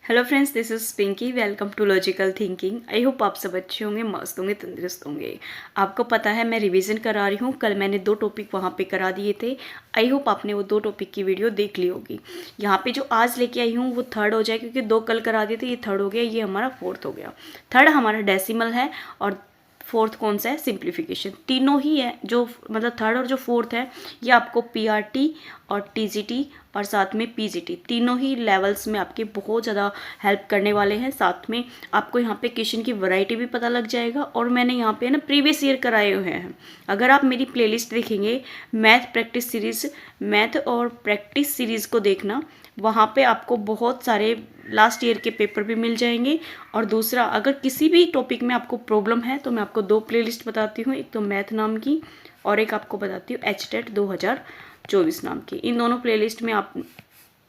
Hello friends, this is Pinky. Welcome to logical thinking. I hope आप सब अच्छे होंगे, मस्त होंगे, तंदुरुस्त होंगे। आपको पता है मैं रिवीजन करा रही हूँ। कल मैंने 2 टॉपिक वहाँ पे करा दिए थे। आई होप आपने वो 2 टॉपिक की वीडियो देख ली होगी। यहाँ पे जो आज लेके आई हूँ वो थर्ड हो जाए, क्योंकि 2 कल करा दिए थे, ये थर्ड हो गया, ये हमारा फोर्थ हो गया। थर्ड हमारा डेसिमल है और फोर्थ कौन सा है, सिंप्लीफिकेशन। तीनों ही है, जो मतलब थर्ड और जो फोर्थ है ये आपको पीआरटी और टीजीटी और साथ में पीजीटी तीनों ही लेवल्स में आपके बहुत ज़्यादा हेल्प करने वाले हैं। साथ में आपको यहाँ पे क्वेश्चन की वैरायटी भी पता लग जाएगा। और मैंने यहाँ पे ना प्रीवियस ईयर कराए हुए हैं। अगर आप मेरी प्लेलिस्ट देखेंगे, मैथ प्रैक्टिस सीरीज़, मैथ और प्रैक्टिस सीरीज़ को देखना, वहाँ पे आपको बहुत सारे लास्ट ईयर के पेपर भी मिल जाएंगे। और दूसरा, अगर किसी भी टॉपिक में आपको प्रॉब्लम है तो मैं आपको 2 प्लेलिस्ट बताती हूँ, एक तो मैथ नाम की और एक आपको बताती हूँ एचटेट 2024 नाम की। इन दोनों प्लेलिस्ट में आप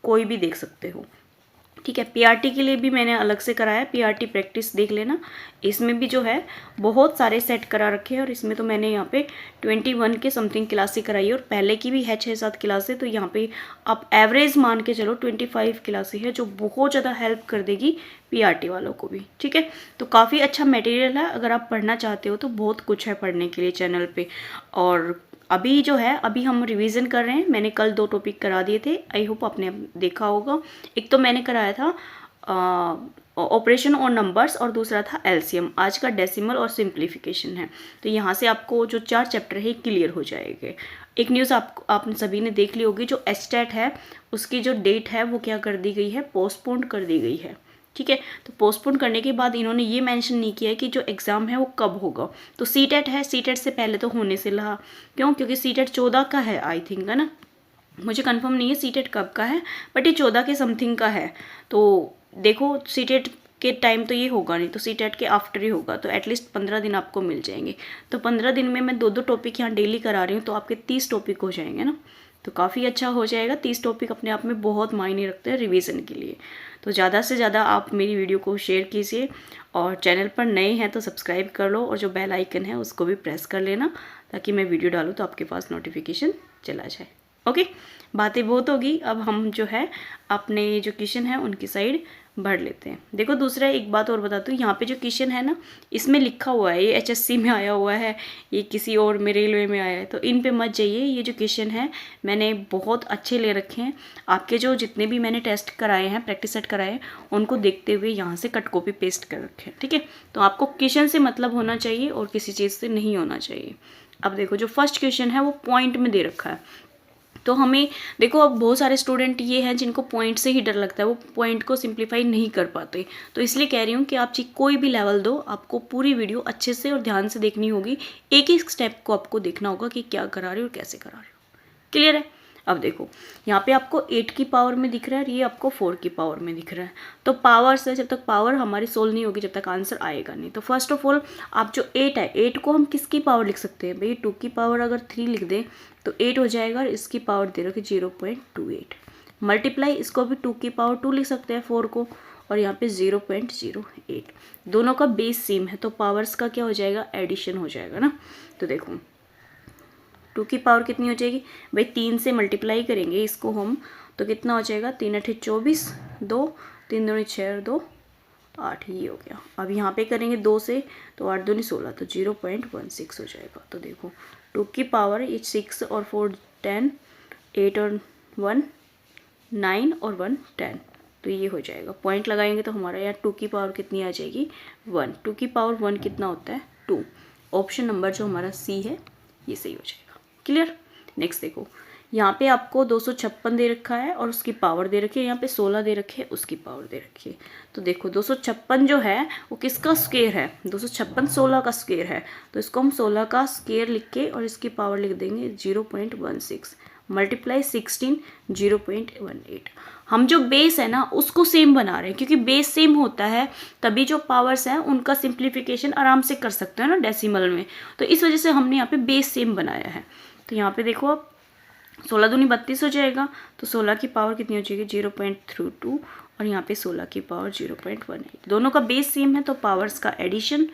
कोई भी देख सकते हो, ठीक है। पीआरटी के लिए भी मैंने अलग से कराया है, पीआरटी प्रैक्टिस देख लेना। इसमें भी जो है बहुत सारे सेट करा रखे हैं और इसमें तो मैंने यहाँ पे 21 के समथिंग क्लासें कराई है और पहले की भी है 6-7 क्लासें। तो यहाँ पे आप एवरेज मान के चलो 25 क्लासें है, जो बहुत ज़्यादा हेल्प कर देगी पीआरटी वालों को भी, ठीक है। तो काफ़ी अच्छा मटेरियल है, अगर आप पढ़ना चाहते हो तो बहुत कुछ है पढ़ने के लिए चैनल पे। और अभी जो है, अभी हम रिवीजन कर रहे हैं। मैंने कल 2 टॉपिक करा दिए थे, आई होप आपने देखा होगा। एक तो मैंने कराया था ऑपरेशन और नंबर्स और दूसरा था एलसीएम। आज का डेसिमल और सिंप्लीफिकेशन है। तो यहाँ से आपको जो 4 चैप्टर है क्लियर हो जाएंगे। एक न्यूज़ आपने सभी ने देख ली होगी, जो एचटेट है उसकी जो डेट है वो क्या कर दी गई है, पोस्टपोन कर दी गई है, ठीक है। तो पोस्टपोन करने के बाद इन्होंने ये मेंशन नहीं किया है कि जो एग्ज़ाम है वो कब होगा। तो सीटेट है, सीटेट से पहले तो होने से रहा, क्यों, क्योंकि सीटेट 14 का है आई थिंक, है ना। मुझे कंफर्म नहीं है सीटेट कब का है, बट ये 14 के समथिंग का है। तो देखो, सीटेट के टाइम तो ये होगा नहीं, तो सीटेट के आफ्टर ही होगा। तो एटलीस्ट 15 दिन आपको मिल जाएंगे। तो 15 दिन में मैं 2-2 टॉपिक यहाँ डेली करा रही हूँ, तो आपके 30 टॉपिक हो जाएंगे ना। तो काफ़ी अच्छा हो जाएगा। 30 टॉपिक अपने आप में बहुत मायने रखते हैं रिवीजन के लिए। तो ज़्यादा से ज़्यादा आप मेरी वीडियो को शेयर कीजिए और चैनल पर नए हैं तो सब्सक्राइब कर लो और जो बेल आइकन है उसको भी प्रेस कर लेना, ताकि मैं वीडियो डालूँ तो आपके पास नोटिफिकेशन चला जाए। ओके, बातें बहुत होगी, अब हम जो है अपने जो क्वेश्चन है उनकी साइड बढ़ लेते हैं। देखो, दूसरा एक बात और बताती हूँ, यहाँ पे जो क्वेश्चन है ना, इसमें लिखा हुआ है, ये एचएससी में आया हुआ है, ये किसी और में रेलवे में आया है, तो इन पे मत जाइए। ये जो क्वेश्चन है मैंने बहुत अच्छे ले रखे हैं। आपके जो जितने भी मैंने टेस्ट कराए हैं, प्रैक्टिस सेट कराए हैं, उनको देखते हुए यहाँ से कट कॉपी पेस्ट कर रखे हैं, ठीक है। तो आपको क्वेश्चन से मतलब होना चाहिए और किसी चीज़ से नहीं होना चाहिए। अब देखो, जो फर्स्ट क्वेश्चन है वो पॉइंट में दे रखा है। तो हमें देखो, अब बहुत सारे स्टूडेंट ये हैं जिनको पॉइंट से ही डर लगता है, वो पॉइंट को सिंप्लीफाई नहीं कर पाते। तो इसलिए कह रही हूँ कि आप कोई भी लेवल दो, आपको पूरी वीडियो अच्छे से और ध्यान से देखनी होगी। एक एक स्टेप को आपको देखना होगा कि क्या करा रहे हो और कैसे करा रहे हो। क्लियर है। अब देखो, यहाँ पे आपको 8 की पावर में दिख रहा है और ये आपको 4 की पावर में दिख रहा है। तो पावर से, जब तक पावर हमारी सोल्व नहीं होगी, जब तक आंसर आएगा नहीं। तो फर्स्ट ऑफ ऑल, आप जो 8 है, 8 को हम किसकी पावर लिख सकते हैं भाई, 2 की पावर अगर 3 लिख दें तो 8 हो जाएगा। और इसकी पावर दे रखी 0.28, मल्टीप्लाई इसको भी 2 की पावर 2 लिख सकते हैं 4 को, और यहाँ पे 0.08। दोनों का बेस सेम है तो पावर्स का क्या हो जाएगा, एडिशन हो जाएगा ना। तो देखो, 2 की पावर कितनी हो जाएगी भाई, 3 से मल्टीप्लाई करेंगे इसको हम, तो कितना हो जाएगा, 3 8 24, 2 3 दूनी 6 और 2 8, ये हो गया। अब यहाँ पे करेंगे 2 से, तो 8 दूनी 16, तो 0.16 हो जाएगा। तो देखो, 2 की पावर ये 6 और 4 10, 8 और 1 9 और 1 10, तो ये हो जाएगा। पॉइंट लगाएंगे तो हमारा यहाँ 2 की पावर कितनी आ जाएगी, 1। 2 की पावर 1 कितना होता है, 2। ऑप्शन नंबर जो हमारा सी है ये सही हो जाएगा। क्लियर। नेक्स्ट देखो, यहाँ पे आपको 256 दे रखा है और उसकी पावर दे रखी है, यहाँ पे 16 दे रखे है, उसकी पावर दे रखी है। तो देखो, 256 जो है वो किसका स्क्वायर है, 256 16 का स्क्वायर है। तो इसको हम 16 का स्क्वायर लिख के और इसकी पावर लिख देंगे 0.16, मल्टीप्लाई 16 0.18। हम जो बेस है ना उसको सेम बना रहे हैं, क्योंकि बेस सेम होता है तभी जो पावर्स हैं उनका सिंप्लीफिकेशन आराम से कर सकते हैं ना डेसिमल में। तो इस वजह से हमने यहाँ पे बेस सेम बनाया है। तो यहाँ पे देखो, आप 16 दूनी 32 हो जाएगा, तो 16 की पावर कितनी हो जाएगी, 0.32, और यहाँ पे 16 की पावर 0.18। दोनों का बेस सेम है तो पावर्स का एडिशन।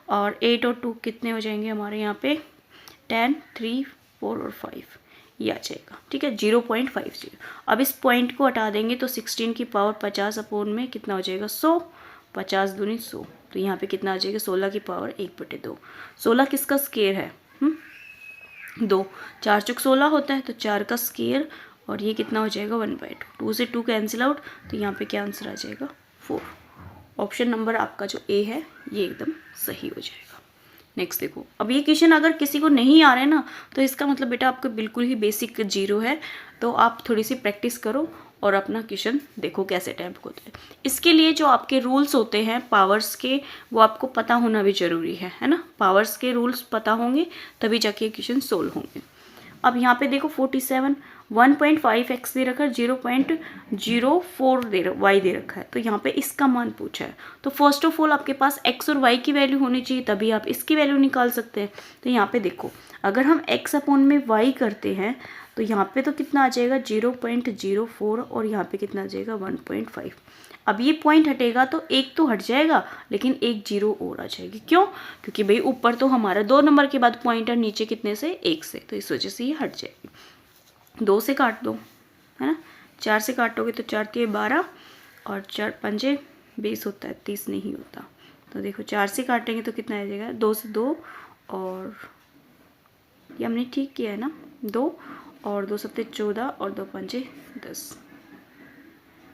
और 8 और 2 कितने हो जाएंगे हमारे यहाँ पे, 10 3 4 और 5। ये आ जाएगा, ठीक है, 0.50। अब इस पॉइंट को हटा देंगे तो 16 की पावर 50 अपॉन में कितना हो जाएगा 100, 50 दूनी 100, तो यहाँ पे कितना आ जाएगा 16 की पावर 1/2। 16 किसका स्क्वायर है, 2, 4 चुक 16 होता है, तो 4 का स्क्वायर, और ये कितना हो जाएगा 1/2। 2 से 2 कैंसिल आउट, तो यहाँ पे क्या आंसर आ जाएगा 4। ऑप्शन नंबर आपका जो ए है ये एकदम सही हो जाएगा। नेक्स्ट देखो, अब ये क्वेश्चन अगर किसी को नहीं आ रहा है ना, तो इसका मतलब बेटा आपको बिल्कुल ही बेसिक 0 है, तो आप थोड़ी सी प्रैक्टिस करो और अपना क्वेश्चन देखो कैसे अटैम्प्ट होते हैं। इसके लिए जो आपके रूल्स होते हैं पावर्स के, वो आपको पता होना भी ज़रूरी है ना। पावर्स के रूल्स पता होंगे तभी जाके क्वेश्चन सोल्व होंगे। अब यहाँ पे देखो 47, 1.5x दे रखा है, 0.04 y दे रखा है, तो यहाँ पे इसका मान पूछा है। तो फर्स्ट ऑफ ऑल आपके पास x और y की वैल्यू होनी चाहिए, तभी आप इसकी वैल्यू निकाल सकते हैं। तो यहाँ पे देखो, अगर हम x अपॉन में y करते हैं तो यहाँ पे तो कितना आ जाएगा 0.04, और यहाँ पे कितना आ जाएगा 1.5। अब ये पॉइंट हटेगा तो एक तो हट जाएगा, लेकिन एक 0 और आ जाएगी। क्यों? क्योंकि भाई ऊपर तो हमारा 2 नंबर के बाद पॉइंट है, नीचे कितने से 1 से, तो इस वजह से ये हट जाएगी। 2 से काट दो, है ना, 4 से काटोगे तो 4 के 12, और 4 पंजे 20 होता है, 30 नहीं होता। तो देखो 4 से काटेंगे तो कितना आ जाएगा 2 से 2, और ये हमने ठीक किया है ना, 2 और 2 सत्ते 14, और 2 पंजे 10,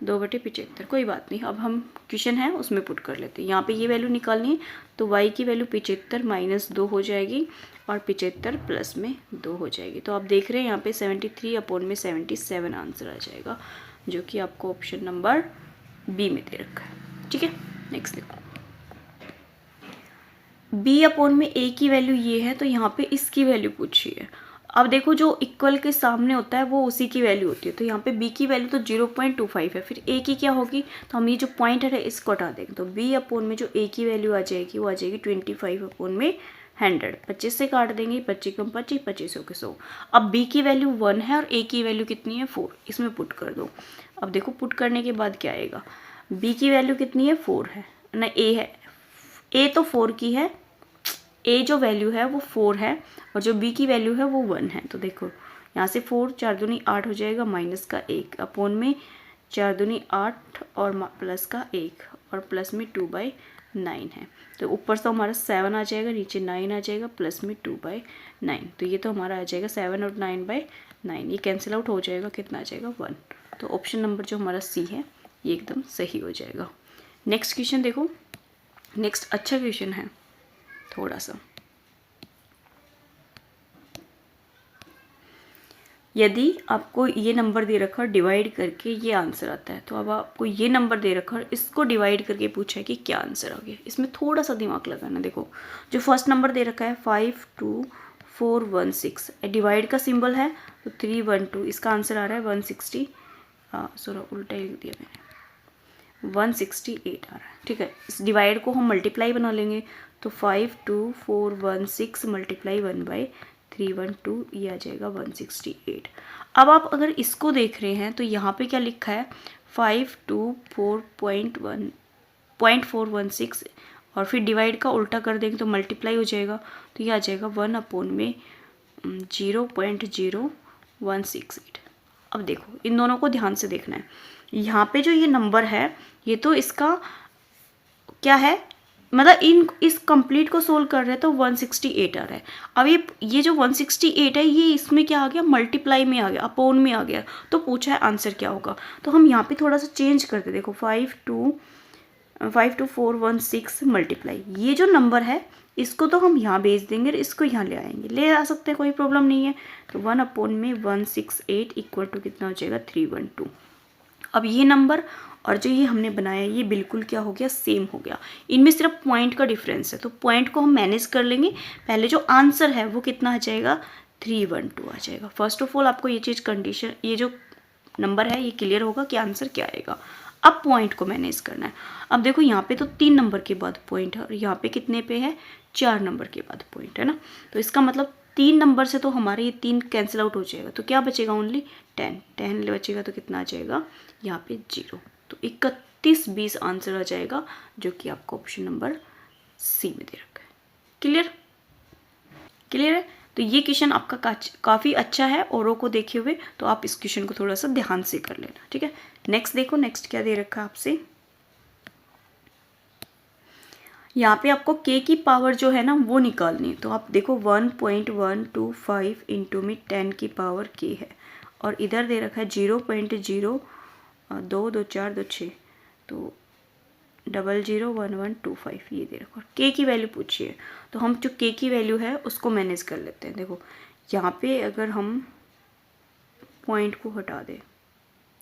2/75। कोई बात नहीं, अब हम क्वेश्चन है उसमें पुट कर लेते हैं। यहाँ पे ये वैल्यू निकालनी है, तो y की वैल्यू 75 - 2 हो जाएगी, और 75 प्लस में 2 हो जाएगी। तो आप देख रहे हैं यहाँ पे 73 अपॉन में 77 आंसर आ जाएगा, जो कि आपको ऑप्शन नंबर बी में दे रखा है। ठीक है, नेक्स्ट देखो, b अपॉन में a की वैल्यू ये है, तो यहाँ पे इसकी वैल्यू पूछी है। अब देखो जो इक्वल के सामने होता है वो उसी की वैल्यू होती है, तो यहाँ पे b की वैल्यू तो 0.25 है, फिर a की क्या होगी, तो हम ये जो पॉइंटर है इसको हटा देंगे, तो b अपॉन में जो a की वैल्यू आ जाएगी वो आ जाएगी 25 अपॉन में 100। 25 से काट देंगे, 25 कम 25, 25 के 100। अब b की वैल्यू 1 है और a की वैल्यू कितनी है 4, इसमें पुट कर दो। अब देखो पुट करने के बाद क्या आएगा, b की वैल्यू कितनी है 4 है ना, a है, a तो 4 की है, a जो वैल्यू है वो 4 है, और जो b की वैल्यू है वो 1 है। तो देखो यहाँ से 4, 4 दूनी 8 हो जाएगा, माइनस का 1 अपॉन में 4 दूनी 8 और प्लस का 1, और प्लस में 2/9 है। तो ऊपर से हमारा 7 आ जाएगा, नीचे 9 आ जाएगा, प्लस में 2/9। तो ये तो हमारा आ जाएगा 7 और 9/9, ये कैंसिल आउट हो जाएगा, कितना आ जाएगा 1। तो ऑप्शन नंबर जो हमारा सी है ये एकदम सही हो जाएगा। नेक्स्ट क्वेश्चन देखो, नेक्स्ट अच्छा क्वेश्चन है थोड़ा सा। यदि आपको ये नंबर दे रखा और डिवाइड करके ये आंसर आता है, तो अब आपको ये नंबर दे रखा और इसको डिवाइड करके पूछा है कि क्या आंसर आ गया, इसमें थोड़ा सा दिमाग लगाना। देखो जो फर्स्ट नंबर दे रखा है 52416, डिवाइड का सिंबल है तो 312, इसका आंसर आ रहा है 160, सॉरी उल्टा लिख दिया मैंने, 168 आ रहा है। ठीक है, इस डिवाइड को हम मल्टीप्लाई बना लेंगे, तो 52416 मल्टीप्लाई 1/312, ये आ जाएगा 168। अब आप अगर इसको देख रहे हैं तो यहाँ पे क्या लिखा है 524.416, और फिर डिवाइड का उल्टा कर देंगे तो मल्टीप्लाई हो जाएगा, तो ये आ जाएगा 1 अपॉन में 0.0168। अब देखो इन दोनों को ध्यान से देखना है, यहाँ पे जो ये नंबर है ये तो इसका क्या है, मतलब इस कंप्लीट को सोल्व कर रहे हैं तो 168 आ रहा है। अब ये जो 168 है ये इसमें क्या आ गया, मल्टीप्लाई में आ गया, अपोन में आ गया, तो पूछा है आंसर क्या होगा। तो हम यहाँ पे थोड़ा सा चेंज करते, देखो 52416 मल्टीप्लाई, ये जो नंबर है इसको तो हम यहाँ भेज देंगे, इसको यहाँ ले आएंगे, ले आ सकते हैं, कोई प्रॉब्लम नहीं है। तो 1 अपॉन में 168 इक्वल टू कितना हो जाएगा 312। अब ये नंबर और जो ये हमने बनाया ये बिल्कुल क्या हो गया, सेम हो गया, इनमें सिर्फ पॉइंट का डिफरेंस है, तो पॉइंट को हम मैनेज कर लेंगे। पहले जो आंसर है वो कितना आ जाएगा 312 आ जाएगा। फर्स्ट ऑफ ऑल आपको ये चीज़ कंडीशन, ये जो नंबर है ये क्लियर होगा कि आंसर क्या आएगा। अब पॉइंट को मैनेज करना है। अब देखो यहाँ पे तो 3 नंबर के बाद पॉइंट है, और यहाँ पे कितने पे है 4 नंबर के बाद पॉइंट है ना, तो इसका मतलब 3 नंबर से तो हमारे ये 3 कैंसिल आउट हो जाएगा, तो क्या बचेगा ओनली 10 बचेगा, तो कितना आ जाएगा यहाँ पे 0, तो 3120 आंसर आ जाएगा, जो कि आपको ऑप्शन नंबर सी में दे रखा है। क्लियर है। तो ये क्वेश्चन आपका काफ़ी अच्छा है औरों को देखे हुए, तो आप इस क्वेश्चन को थोड़ा सा ध्यान से कर लेना, ठीक है। नेक्स्ट देखो, नेक्स्ट क्या दे रखा है आपसे। यहाँ पे आपको k की पावर जो है ना वो निकालनी है। तो आप देखो 1.125 इंटू में 10 की पावर k है, और इधर दे रखा है 0.022426, तो 001125 ये दे रखा है। k की वैल्यू पूछी है, तो हम जो k की वैल्यू है उसको मैनेज कर लेते हैं। देखो यहाँ पे अगर हम पॉइंट को हटा दें या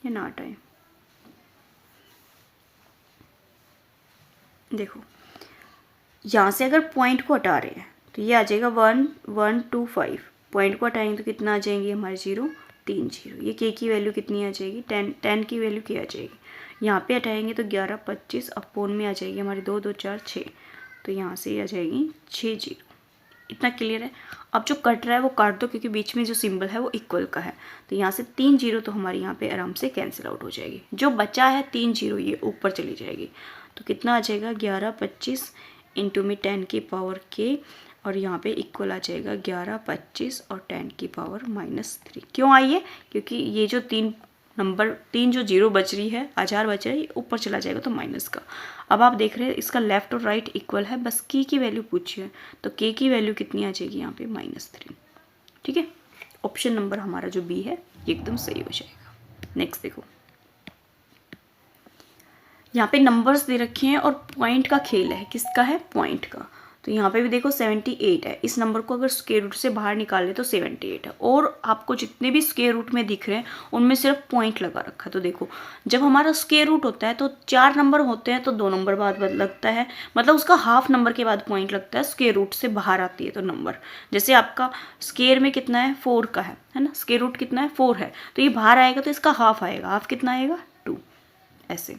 ना हटाएं, देखो यहाँ से अगर पॉइंट को हटा रहे हैं तो ये आ जाएगा 1125, पॉइंट को हटाएंगे तो कितना आ जाएंगे हमारे 0 3 0। ये k की वैल्यू कितनी आ जाएगी 10 की वैल्यू क्या आ जाएगी, यहाँ पे हटाएंगे तो 11 25 अपोन में आ जाएगी हमारी 2 2 4 6, तो यहाँ से आ जाएगी 6 0। इतना क्लियर है। अब जो कट रहा है वो काट दो, क्योंकि बीच में जो सिंबल है वो इक्वल का है, तो यहाँ से 3 0 तो हमारी यहाँ पे आराम से कैंसिल आउट हो जाएगी। जो बचा है 3 0 ये ऊपर चली जाएगी, तो कितना आ जाएगा 11 25 इंटू में 10 की पावर k, और यहाँ पे इक्वल आ जाएगा 11 25 और 10 की पावर -3। क्यों आई है, क्योंकि ये जो तीन जो जीरो बच रही है, हजार बच रहा है, ये ऊपर चला जाएगा तो माइनस का। अब आप देख रहे हैं इसका लेफ्ट और राइट इक्वल है, बस k की वैल्यू पूछी है, तो k की वैल्यू कितनी आ जाएगी यहाँ पे -3, ठीक है। ऑप्शन नंबर हमारा जो बी है ये एकदम सही हो जाएगा। नेक्स्ट देखो, यहाँ पे नंबर्स दे रखे हैं और पॉइंट का खेल है। किसका है, पॉइंट का। तो यहाँ पे भी देखो 78 है, इस नंबर को अगर स्क्वायर रूट से बाहर निकाले तो 78 है, और आपको जितने भी स्क्वायर रूट में दिख रहे हैं उनमें सिर्फ पॉइंट लगा रखा है। तो देखो जब हमारा स्क्वायर रूट होता है तो 4 नंबर होते हैं, तो 2 नंबर बाद लगता है, मतलब उसका हाफ नंबर के बाद पॉइंट लगता है, स्क्वायर रूट से बाहर आती है तो नंबर। जैसे आपका स्क्वायर में कितना है 4 का है ना, स्क्वायर रूट कितना है 4 है, तो ये बाहर आएगा तो इसका हाफ आएगा, हाफ कितना आएगा 2, ऐसे।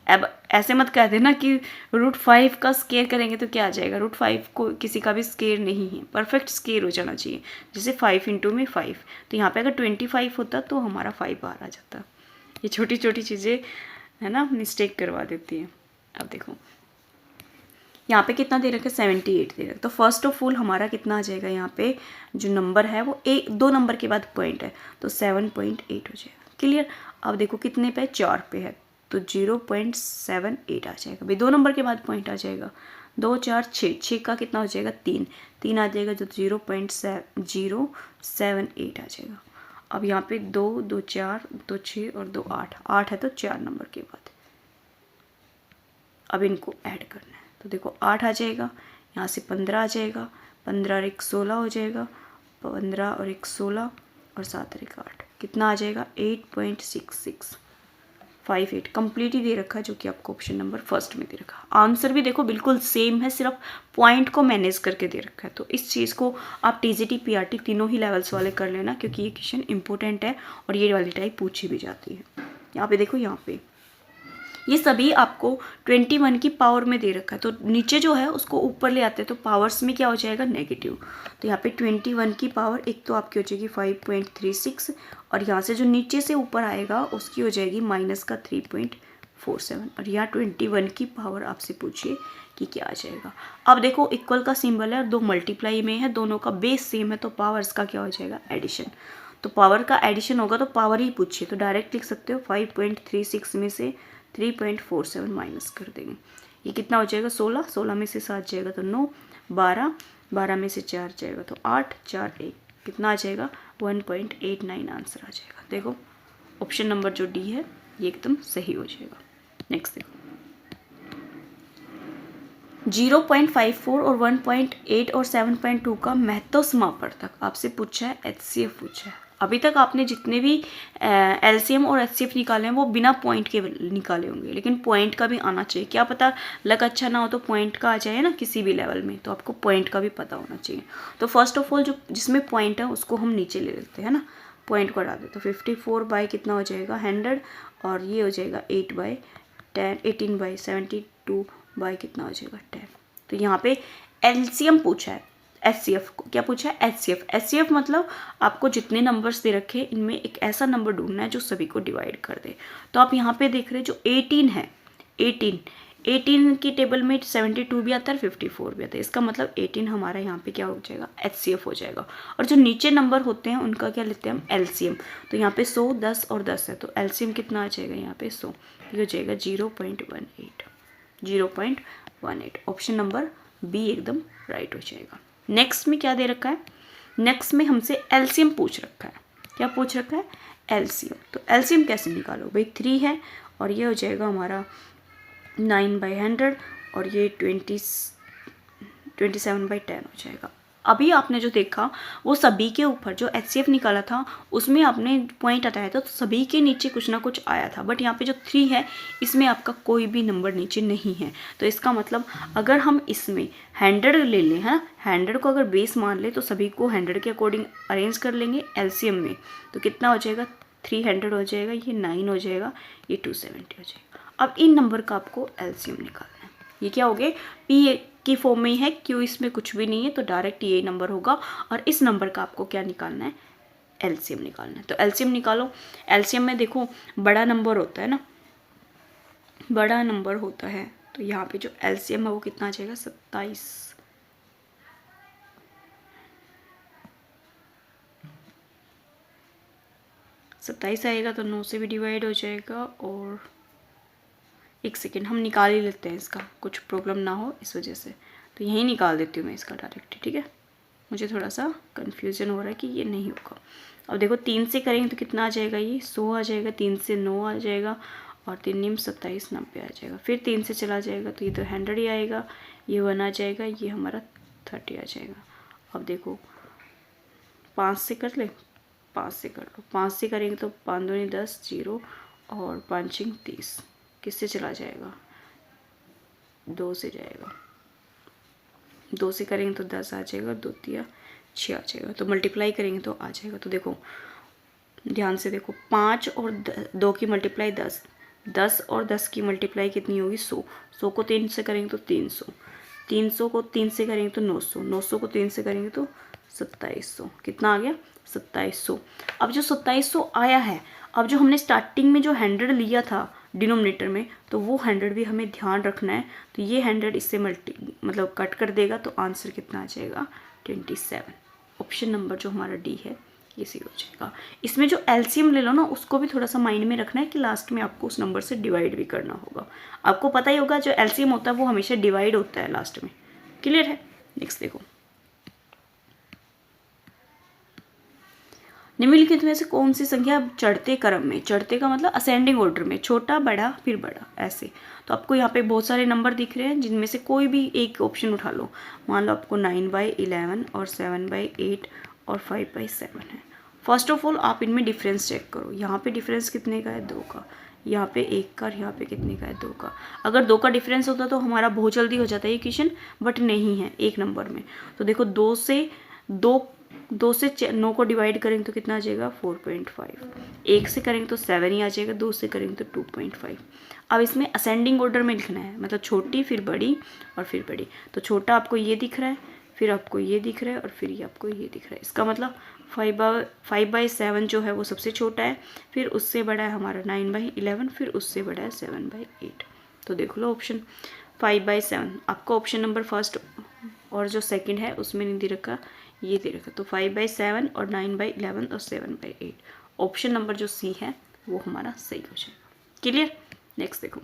अब ऐसे मत कह देना कि √5 का स्केयर करेंगे तो क्या आ जाएगा, √5 को किसी का भी स्केयर नहीं है, परफेक्ट स्केयर हो जाना चाहिए। जैसे 5 इंटू में 5, तो यहाँ पे अगर 25 होता तो हमारा 5 बाहर आ जाता। ये छोटी छोटी चीज़ें है ना, मिस्टेक करवा देती है। अब देखो यहाँ पे कितना दे रखा है 78 दे रखा है, तो फर्स्ट ऑफ ऑल हमारा कितना आ जाएगा, यहाँ पे जो नंबर है वो 2 नंबर के बाद पॉइंट है, तो 7.8 हो जाएगा। क्लियर। अब देखो कितने पे 4 पे है, तो 0.78 आ जाएगा भाई, 2 नंबर के बाद पॉइंट आ जाएगा। 2 4 6, 6 का कितना हो जाएगा 3 आ जाएगा, तो 0.078 आ जाएगा। अब यहाँ पे 2 2 4 2 6 और 2 8 है, तो 4 नंबर के बाद अब इनको ऐड करना है। तो देखो 8 आ जाएगा, यहाँ से 15 आ जाएगा, 15 और 1 16 हो जाएगा, 15 और 1 16 और 7 और 1 8, कितना आ जाएगा 8.6658 कंप्लीट ही दे रखा है, जो कि आपको ऑप्शन नंबर फर्स्ट में दे रखा है। आंसर भी देखो बिल्कुल सेम है, सिर्फ पॉइंट को मैनेज करके दे रखा है। तो इस चीज़ को आप TGT PRT तीनों ही लेवल्स वाले कर लेना, क्योंकि ये क्वेश्चन इंपॉर्टेंट है और ये वाली टाइप पूछी भी जाती है। यहाँ पे देखो, यहाँ पे ये सभी आपको 21 की पावर में दे रखा है, तो नीचे जो है उसको ऊपर ले आते हैं तो पावर्स में क्या हो जाएगा नेगेटिव। तो यहाँ पे 21 की पावर एक तो आपकी हो जाएगी 5.36, और यहाँ से जो नीचे से ऊपर आएगा उसकी हो जाएगी माइनस का 3.47, और यहाँ 21 की पावर आपसे पूछिए कि क्या आ जाएगा। अब देखो इक्वल का सिंबल है और 2 मल्टीप्लाई में है, दोनों का बेस सेम है, तो पावर्स का क्या हो जाएगा एडिशन। तो पावर का एडिशन होगा तो पावर ही पूछिए, तो डायरेक्ट लिख सकते हो 5.36 में से 3.47 माइनस कर देंगे, ये कितना हो जाएगा 16, 16 में से 7 जाएगा तो 9, 12, 12 में से 4 जाएगा तो 8, 4 1, कितना आ जाएगा 1.89 आंसर आ जाएगा। देखो ऑप्शन नंबर जो डी है ये एकदम सही हो जाएगा। नेक्स्ट देखो 0.54 और 1.8 और 7.2 का महत्व समापवर्तक आपसे पूछा है, HCF पूछा है। अभी तक आपने जितने भी LCM और HCF निकाले हैं वो बिना पॉइंट के निकाले होंगे, लेकिन पॉइंट का भी आना चाहिए। क्या पता लक अच्छा ना हो तो पॉइंट का आ जाए ना किसी भी लेवल में, तो आपको पॉइंट का भी पता होना चाहिए। तो फर्स्ट ऑफ ऑल जो जिसमें पॉइंट है उसको हम नीचे ले लेते हैं ना, पॉइंट को हटा देते। तो 54 बाई कितना हो जाएगा 100, और ये हो जाएगा 8 बाई 10, 18 बाई 72 बाई कितना हो जाएगा 10। तो यहाँ पे LCM पूछा है, HCF को क्या पूछा है HCF मतलब आपको जितने नंबर्स दे रखे इनमें एक ऐसा नंबर ढूंढना है जो सभी को डिवाइड कर दे। तो आप यहाँ पे देख रहे हैं जो 18 है, 18 की टेबल में 72 भी आता है, 54 भी आता है। इसका मतलब 18 हमारा यहाँ पे क्या हो जाएगा, HCF हो जाएगा। और जो नीचे नंबर होते हैं उनका क्या लेते हैं हम, LCM। तो यहाँ पे 100, 10 और 10 है, तो LCM कितना आ जाएगा यहाँ पे 100, ये हो जाएगा 0.18, 0.18। ऑप्शन नंबर बी एकदम राइट हो जाएगा। नेक्स्ट में क्या दे रखा है, नेक्स्ट में हमसे LCM पूछ रखा है। क्या पूछ रखा है, LCM। तो LCM कैसे निकालो भाई, 3 है और ये हो जाएगा हमारा 9/100 और ये 27/10 हो जाएगा। अभी आपने जो देखा वो सभी के ऊपर जो HCF निकाला था उसमें आपने पॉइंट बताया था, तो सभी के नीचे कुछ ना कुछ आया था। बट यहाँ पे जो 3 है इसमें आपका कोई भी नंबर नीचे नहीं है। तो इसका मतलब अगर हम इसमें 100 ले लें, है 100 को अगर बेस मान ले तो सभी को 100 के अकॉर्डिंग अरेंज कर लेंगे LCM में, तो कितना हो जाएगा, 300 हो जाएगा, ये 9 हो जाएगा, ये 270 हो जाएगा। अब इन नंबर का आपको LCM निकालना है। ये क्या हो गए, P की फॉर्म में ही है, Q इसमें कुछ भी नहीं है, तो डायरेक्ट ये नंबर होगा। और इस नंबर का आपको क्या निकालना है, LCM निकालना है। तो LCM निकालो। LCM में देखो बड़ा नंबर होता है ना, बड़ा नंबर होता है, तो यहाँ पे जो LCM है वो कितना आ जाएगा, 27 आएगा। तो 9 से भी डिवाइड हो जाएगा। और एक सेकेंड हम निकाल ही लेते हैं, इसका कुछ प्रॉब्लम ना हो इस वजह से, तो यहीं निकाल देती हूँ मैं इसका डायरेक्ट, ठीक है। मुझे थोड़ा सा कन्फ्यूज़न हो रहा है कि ये नहीं होगा। अब देखो 3 से करेंगे तो कितना आ जाएगा, ये 100 आ जाएगा, 3 से 9 आ जाएगा और 3 निम 27, 90 आ जाएगा। फिर 3 से चला जाएगा तो ये तो 100 ही आएगा, ये 1 आ जाएगा, ये हमारा 30 आ जाएगा। अब देखो 5 से कर ले, 5 से कर लो, 5 से करेंगे तो 5 दूनी 10, 0 और 5 30, किससे चला जाएगा, 2 से जाएगा, 2 से करेंगे तो 10 आ जाएगा, 2 तिया 6 आ जाएगा। तो मल्टीप्लाई करेंगे तो आ जाएगा। तो देखो ध्यान से देखो, 5 और 2 की मल्टीप्लाई 10, 10 और 10 की मल्टीप्लाई कितनी होगी, 100, 100 को 3 से करेंगे तो 300, 300 को 3 से करेंगे तो 900, 900 को 3 से करेंगे तो 2700, कितना आ गया, 2700। अब जो 2700 आया है, अब जो हमने स्टार्टिंग में जो 100 लिया था डिनोमिनेटर में, तो वो 100 भी हमें ध्यान रखना है। तो ये 100 इससे मतलब कट कर देगा, तो आंसर कितना आ जाएगा, 27। ऑप्शन नंबर जो हमारा डी है ये सही हो जाएगा। इसमें जो LCM ले लो ना, उसको भी थोड़ा सा माइंड में रखना है कि लास्ट में आपको उस नंबर से डिवाइड भी करना होगा। आपको पता ही होगा जो LCM होता है वो हमेशा डिवाइड होता है लास्ट में। क्लियर है। नेक्स्ट देखो, निम्नलिखित में से कौन सी संख्या चढ़ते क्रम में, चढ़ते का मतलब असेंडिंग ऑर्डर में, छोटा बड़ा फिर बड़ा ऐसे। तो आपको यहाँ पे बहुत सारे नंबर दिख रहे हैं, जिनमें से कोई भी एक ऑप्शन उठा लो। मान लो आपको 9/11 और 7/8 और 5/7 है। फर्स्ट ऑफ ऑल आप इनमें डिफरेंस चेक करो। यहाँ पे डिफरेंस कितने का है, 2 का, यहाँ पे 1 का और यहाँ पे कितने का है, 2 का। अगर 2 का डिफरेंस होता तो हमारा बहुत जल्दी हो जाता है ये क्वेश्चन, बट नहीं है एक नंबर में। तो देखो 2 से 9 को डिवाइड करेंगे तो कितना आ जाएगा, 4.5। 1 से करेंगे तो 7 ही आ जाएगा, 2 से करेंगे तो 2.5। अब इसमें असेंडिंग ऑर्डर में लिखना है, मतलब छोटी फिर बड़ी और फिर बड़ी। तो छोटा आपको ये दिख रहा है, फिर आपको ये दिख रहा है और फिर ये आपको ये दिख रहा है। इसका मतलब 5/7 जो है वो सबसे छोटा है, फिर उससे बड़ा है हमारा 9/11, फिर उससे बड़ा है 7/8। तो देख लो ऑप्शन 5/7 आपका ऑप्शन नंबर फर्स्ट और जो सेकंड है उसमें नहीं दे रखा, ये दे रखा। तो 5/7 और 9/11 और 7/8 ऑप्शन नंबर जो सी है वो हमारा सही हो जाएगा। क्लियर। नेक्स्ट देखो,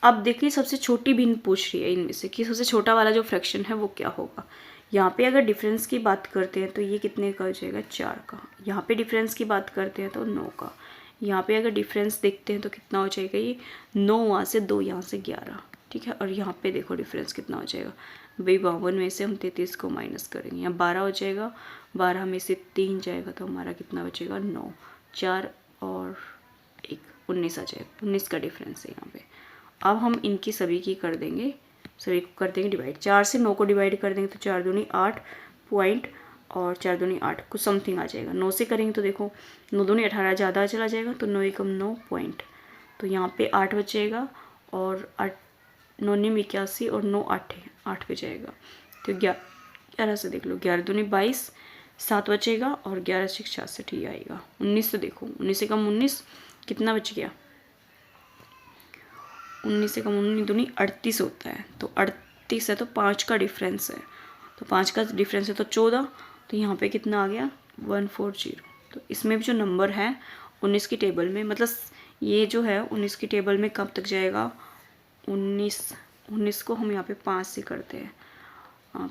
अब देखिए सबसे छोटी भिन्न पूछ रही है इनमें से कि सबसे छोटा वाला जो फ्रैक्शन है वो क्या होगा। यहाँ पे अगर डिफरेंस की बात करते हैं तो ये कितने का हो जाएगा, 4 का। यहाँ पे डिफरेंस की बात करते हैं तो 9 का। यहाँ पे अगर डिफरेंस देखते हैं तो कितना हो जाएगा, ये 9 वहाँ से 2 यहाँ से 11, ठीक है। और यहाँ पे देखो डिफरेंस कितना हो जाएगा भाई, 52 में से हम 33 को माइनस करेंगे, यहाँ 12 हो जाएगा, 12 में से 3 जाएगा तो हमारा कितना बचेगा, 9, 4 और 1, 19 आ जाएगा। 19 का डिफरेंस है यहाँ पे। अब हम इनकी सभी की कर देंगे, सभी को कर देंगे डिवाइड। 4 से 9 को डिवाइड कर देंगे तो 4 दूनी 8 पॉइंट और 4 दूनी 8 कुछ समथिंग आ जाएगा। 9 से करेंगे तो देखो 9 दूनी 18 ज़्यादा चला जाएगा, तो 9 एकम 9 पॉइंट, तो यहाँ पे 8 बचेगा और 9 निम 81 और 9 8 पे जाएगा। तो 11 से देख लो, 11 दूनी 22, 7 बचेगा और 11 से 66 ही आएगा। 19 से देखो, 19 से कम 19 कितना बच गया, 19 से कम 19 दूनी 38 होता है, तो 38 है तो 5 का डिफरेंस है, तो 5 का डिफरेंस है तो 14, तो यहाँ पे कितना आ गया 140। तो इसमें भी जो नंबर है 19 की टेबल में, मतलब ये जो है 19 की टेबल में कब तक जाएगा, 19 को हम यहाँ पे 5 से करते हैं,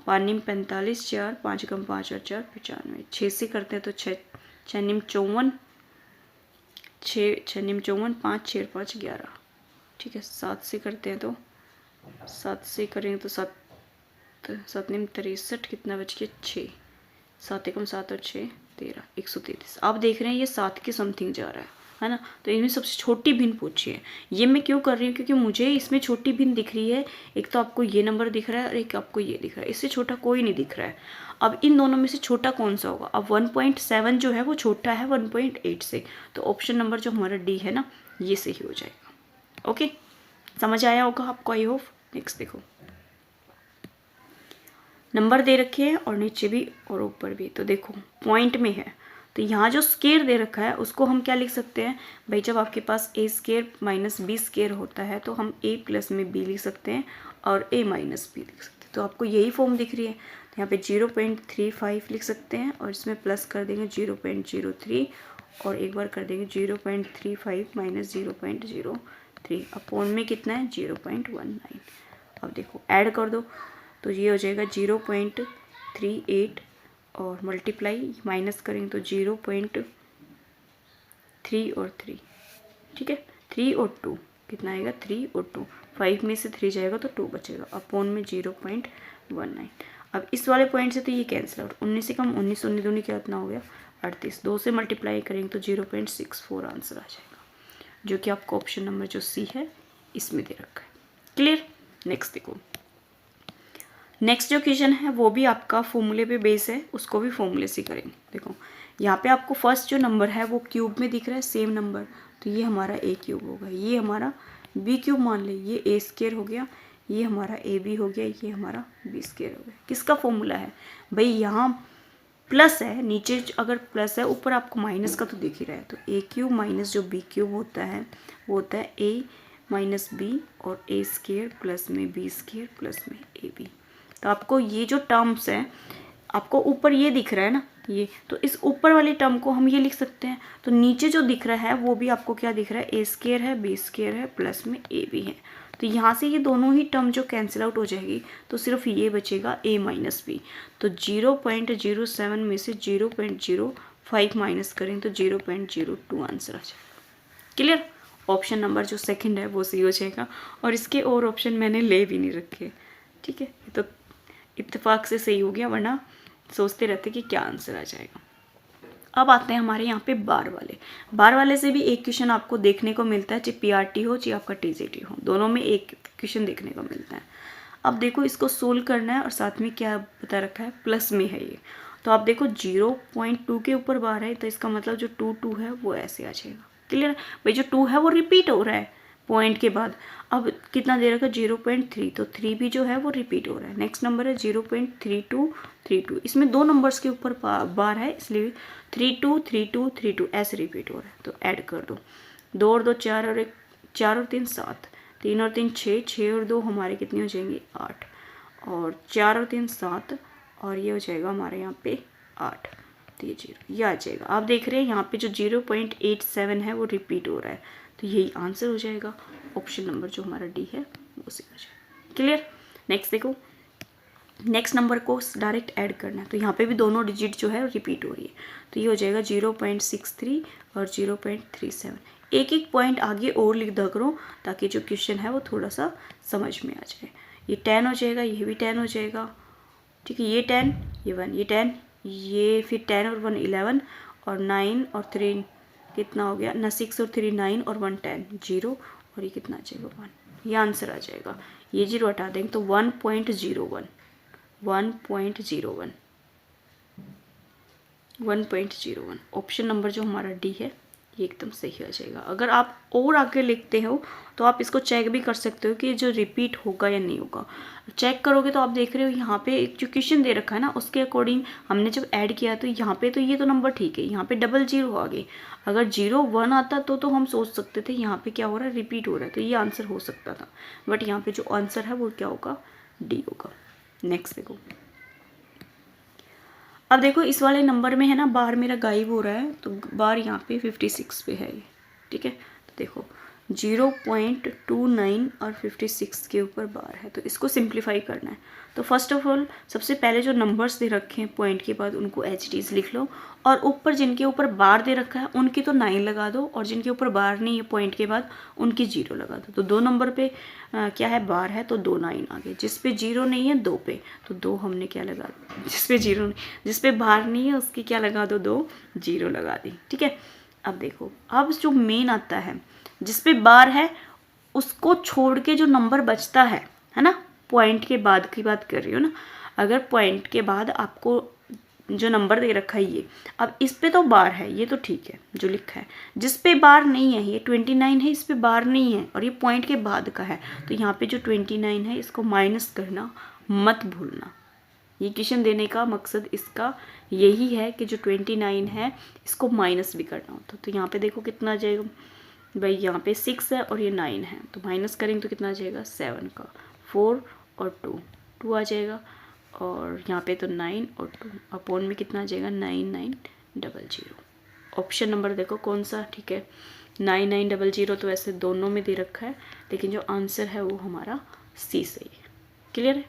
पानी में 45, 4 5 कम 5 और 4 95, 6 से करते हैं तो 6 6 निम 54, 6 निम 54, 5 6 5 11, ठीक है। 7 से करते हैं तो 7 से करेंगे तो 7 निम 63, कितना बच गया 6, 7 एकम 7 और 6 13, 133। आप देख रहे हैं ये 7 के समथिंग जा रहा है ना। तो इनमें सबसे छोटी भिन्न पूछी है। ये मैं क्यों कर रही हूँ, क्योंकि मुझे इसमें छोटी भिन्न दिख रही है। एक तो आपको ये नंबर दिख रहा है और एक आपको ये दिख रहा है, इससे छोटा कोई नहीं दिख रहा है। अब इन दोनों में से छोटा कौन सा होगा, अब 1.7 जो है वो छोटा है 1.8 से, तो ऑप्शन नंबर जो हमारा डी है ना, ये सही हो जाएगा। ओके, समझ आया होगा आपको, आई होप। नेक्स्ट देखो, नंबर दे रखे हैं और नीचे भी और ऊपर भी, तो देखो पॉइंट में है, तो यहाँ जो स्केयर दे रखा है उसको हम क्या लिख सकते हैं भाई, जब आपके पास a square minus b square होता है तो हम a प्लस में b लिख सकते हैं और a माइनस b लिख सकते हैं। तो आपको यही फॉर्म दिख रही है, तो यहाँ पे 0.35 लिख सकते हैं और इसमें प्लस कर देंगे 0.03 और एक बार कर देंगे 0.35 माइनस 0.03, अपॉन में कितना है 0.19। अब देखो ऐड कर दो तो ये हो जाएगा 0.38 और मल्टीप्लाई माइनस करेंगे तो 0.3 और 3, ठीक है। 3 और 2 कितना आएगा 3 और 2, 5 में से 3 जाएगा तो 2 बचेगा, अपॉन में 0.19। अब इस वाले पॉइंट से तो ये कैंसिल आउट, 19 से कम 19, 19 दूनी क्या इतना हो गया 38, 2 से मल्टीप्लाई करेंगे तो 0.64 आंसर आ जाएगा, जो कि आपको ऑप्शन नंबर जो सी है इसमें दे रखा है। क्लियर। नेक्स्ट देखो, नेक्स्ट जो क्वेश्चन है वो भी आपका फॉर्मूले पे बेस है, उसको भी फॉर्मूले से करेंगे। देखो यहाँ पे आपको फर्स्ट जो नंबर है वो क्यूब में दिख रहा है, सेम नंबर, तो ये हमारा a क्यूब होगा, ये हमारा b क्यूब मान ले, ये a स्क्वायर हो गया, ये हमारा ab हो गया, ये हमारा b स्क्वायर हो गया। किसका फॉर्मूला है भाई, यहाँ प्लस है, नीचे अगर प्लस है ऊपर आपको माइनस का तो दिख ही रहा है, तो a क्यूब माइनस जो b क्यूब होता है वो होता है a माइनस b और a स्क्वायर प्लस में b स्क्वायर प्लस में ab। तो आपको ये जो टर्म्स हैं, आपको ऊपर ये दिख रहा है ना ये, तो इस ऊपर वाले टर्म को हम ये लिख सकते हैं, तो नीचे जो दिख रहा है वो भी आपको क्या दिख रहा है, a स्क्वायर है b स्क्वायर है प्लस में a भी है, तो यहाँ से ये दोनों ही टर्म जो कैंसिल आउट हो जाएगी तो सिर्फ ये बचेगा a माइनस बी। तो 0.07 में से 0.05 माइनस करें तो 0.02 आंसर आ जाएगा। क्लियर। ऑप्शन नंबर जो सेकंड है वो सही हो जाएगा, और इसके और ऑप्शन मैंने ले भी नहीं रखे, ठीक है। तो इत्तेफाक से सही हो गया, वरना सोचते रहते कि क्या आंसर आ जाएगा। अब आते हैं हमारे यहाँ पे बार वाले से भी एक क्वेश्चन आपको देखने को मिलता है, चाहे पीआरटी हो चाहे आपका टीजीटी हो, दोनों में एक क्वेश्चन देखने को मिलता है। अब देखो इसको सोल्व करना है और साथ में क्या बता रखा है, प्लस में है ये, तो आप देखो 0.2 के ऊपर बार है, तो इसका मतलब जो 2 है वो ऐसे आ जाएगा। क्लियर भाई, जो 2 है वो रिपीट हो रहा है पॉइंट के बाद। अब कितना दे रखा है 0.3, तो 3 भी जो है वो रिपीट हो रहा है। नेक्स्ट नंबर है 0.3232, इसमें 2 नंबर्स के ऊपर बार है, इसलिए 323232 ऐसे रिपीट हो रहा है। तो ऐड कर दो, 2 और 2 4 और 4 और 3 7, 3 और 3 6, 6 और 2 हमारे कितने हो जाएंगे 8, और 4 और 3 7, और ये हो जाएगा हमारे यहाँ पे 8, तो ये 0 ये आ जाएगा। आप देख रहे हैं यहाँ पे जो 0.87 है वो रिपीट हो रहा है, तो यही आंसर हो जाएगा। ऑप्शन नंबर जो हमारा डी है वो सही हो जाएगा। क्लियर। नेक्स्ट देखो, नेक्स्ट नंबर को डायरेक्ट ऐड करना है, तो यहाँ पे भी दोनों डिजिट जो है रिपीट हो रही है, तो ये हो जाएगा 0.63 और 0.37। एक एक पॉइंट आगे और लिख दा करो ताकि जो क्वेश्चन है वो थोड़ा सा समझ में आ जाए। ये 10 हो जाएगा, ये भी 10 हो जाएगा, ठीक है। ये 10, ये 1, ये 10, ये फिर 10 और 1 11, और 9 और 3 कितना हो गया ना, 6 और 3 9, और 1 10 0, और ये कितना आ जाएगा 1, ये आंसर आ जाएगा। ये 0 हटा देंगे तो 1.01 1.01 ऑप्शन नंबर जो हमारा डी है ये एकदम सही आ जाएगा। अगर आप और आगे लिखते हो तो आप इसको चेक भी कर सकते हो कि जो रिपीट होगा या नहीं होगा। चेक करोगे तो आप देख रहे हो यहाँ पे एक जो क्वेश्चन दे रखा है ना, उसके अकॉर्डिंग हमने जब ऐड किया तो यहाँ पे तो ये तो नंबर ठीक है, यहाँ पे 00 आ गए। अगर 0 1 आता तो हम सोच सकते थे यहाँ पे क्या हो रहा है, रिपीट हो रहा है, तो ये आंसर हो सकता था। बट यहाँ पे जो आंसर है वो क्या होगा, डी होगा। नेक्स्ट देखो, अब देखो इस वाले नंबर में है ना, बार मेरा गायब हो रहा है, तो बार यहाँ पे 56 पे है ये, ठीक है। तो देखो 0.29 और 56 के ऊपर बार है, तो इसको सिंप्लीफाई करना है। तो फर्स्ट ऑफ ऑल सबसे पहले जो नंबर्स दे रखे हैं पॉइंट के बाद उनको HDs लिख लो, और ऊपर जिनके ऊपर बार दे रखा है उनकी तो 9 लगा दो, और जिनके ऊपर बार नहीं है पॉइंट के बाद उनकी 0 लगा दो। तो 2 नंबर पे क्या है, बार है, तो 2 9 आ गए। जिस पे 0 नहीं है 2 पे, तो 2 हमने क्या लगा, जिस पे बार नहीं है उसकी क्या लगा दो, 2 0 लगा दी, ठीक है। अब देखो, अब जो मेन आता है जिस पे बार है उसको छोड़ के जो नंबर बचता है ना, पॉइंट के बाद की बात कर रही हूँ ना। अगर पॉइंट के बाद आपको जो नंबर दे रखा है ये, अब इस पे तो बार है, ये तो ठीक है जो लिखा है। जिस पे बार नहीं है, ये 29 है, इस पे बार नहीं है और ये पॉइंट के बाद का है, तो यहाँ पे जो 29 है इसको माइनस करना मत भूलना। ये क्वेश्चन देने का मकसद इसका यही है कि जो 29 है इसको माइनस भी करना होता। तो यहाँ पे देखो कितना आ जाएगा भाई, यहाँ पे 6 है और ये 9 है, तो माइनस करेंगे तो कितना आ जाएगा, 7 का 4 और 2 आ जाएगा, और यहाँ पे तो 9 और 2 अपॉन में कितना आ जाएगा, 9900। ऑप्शन नंबर देखो कौन सा ठीक है, 9900। तो ऐसे दोनों में दे रखा है, लेकिन जो आंसर है वो हमारा सी सही है। क्लियर है।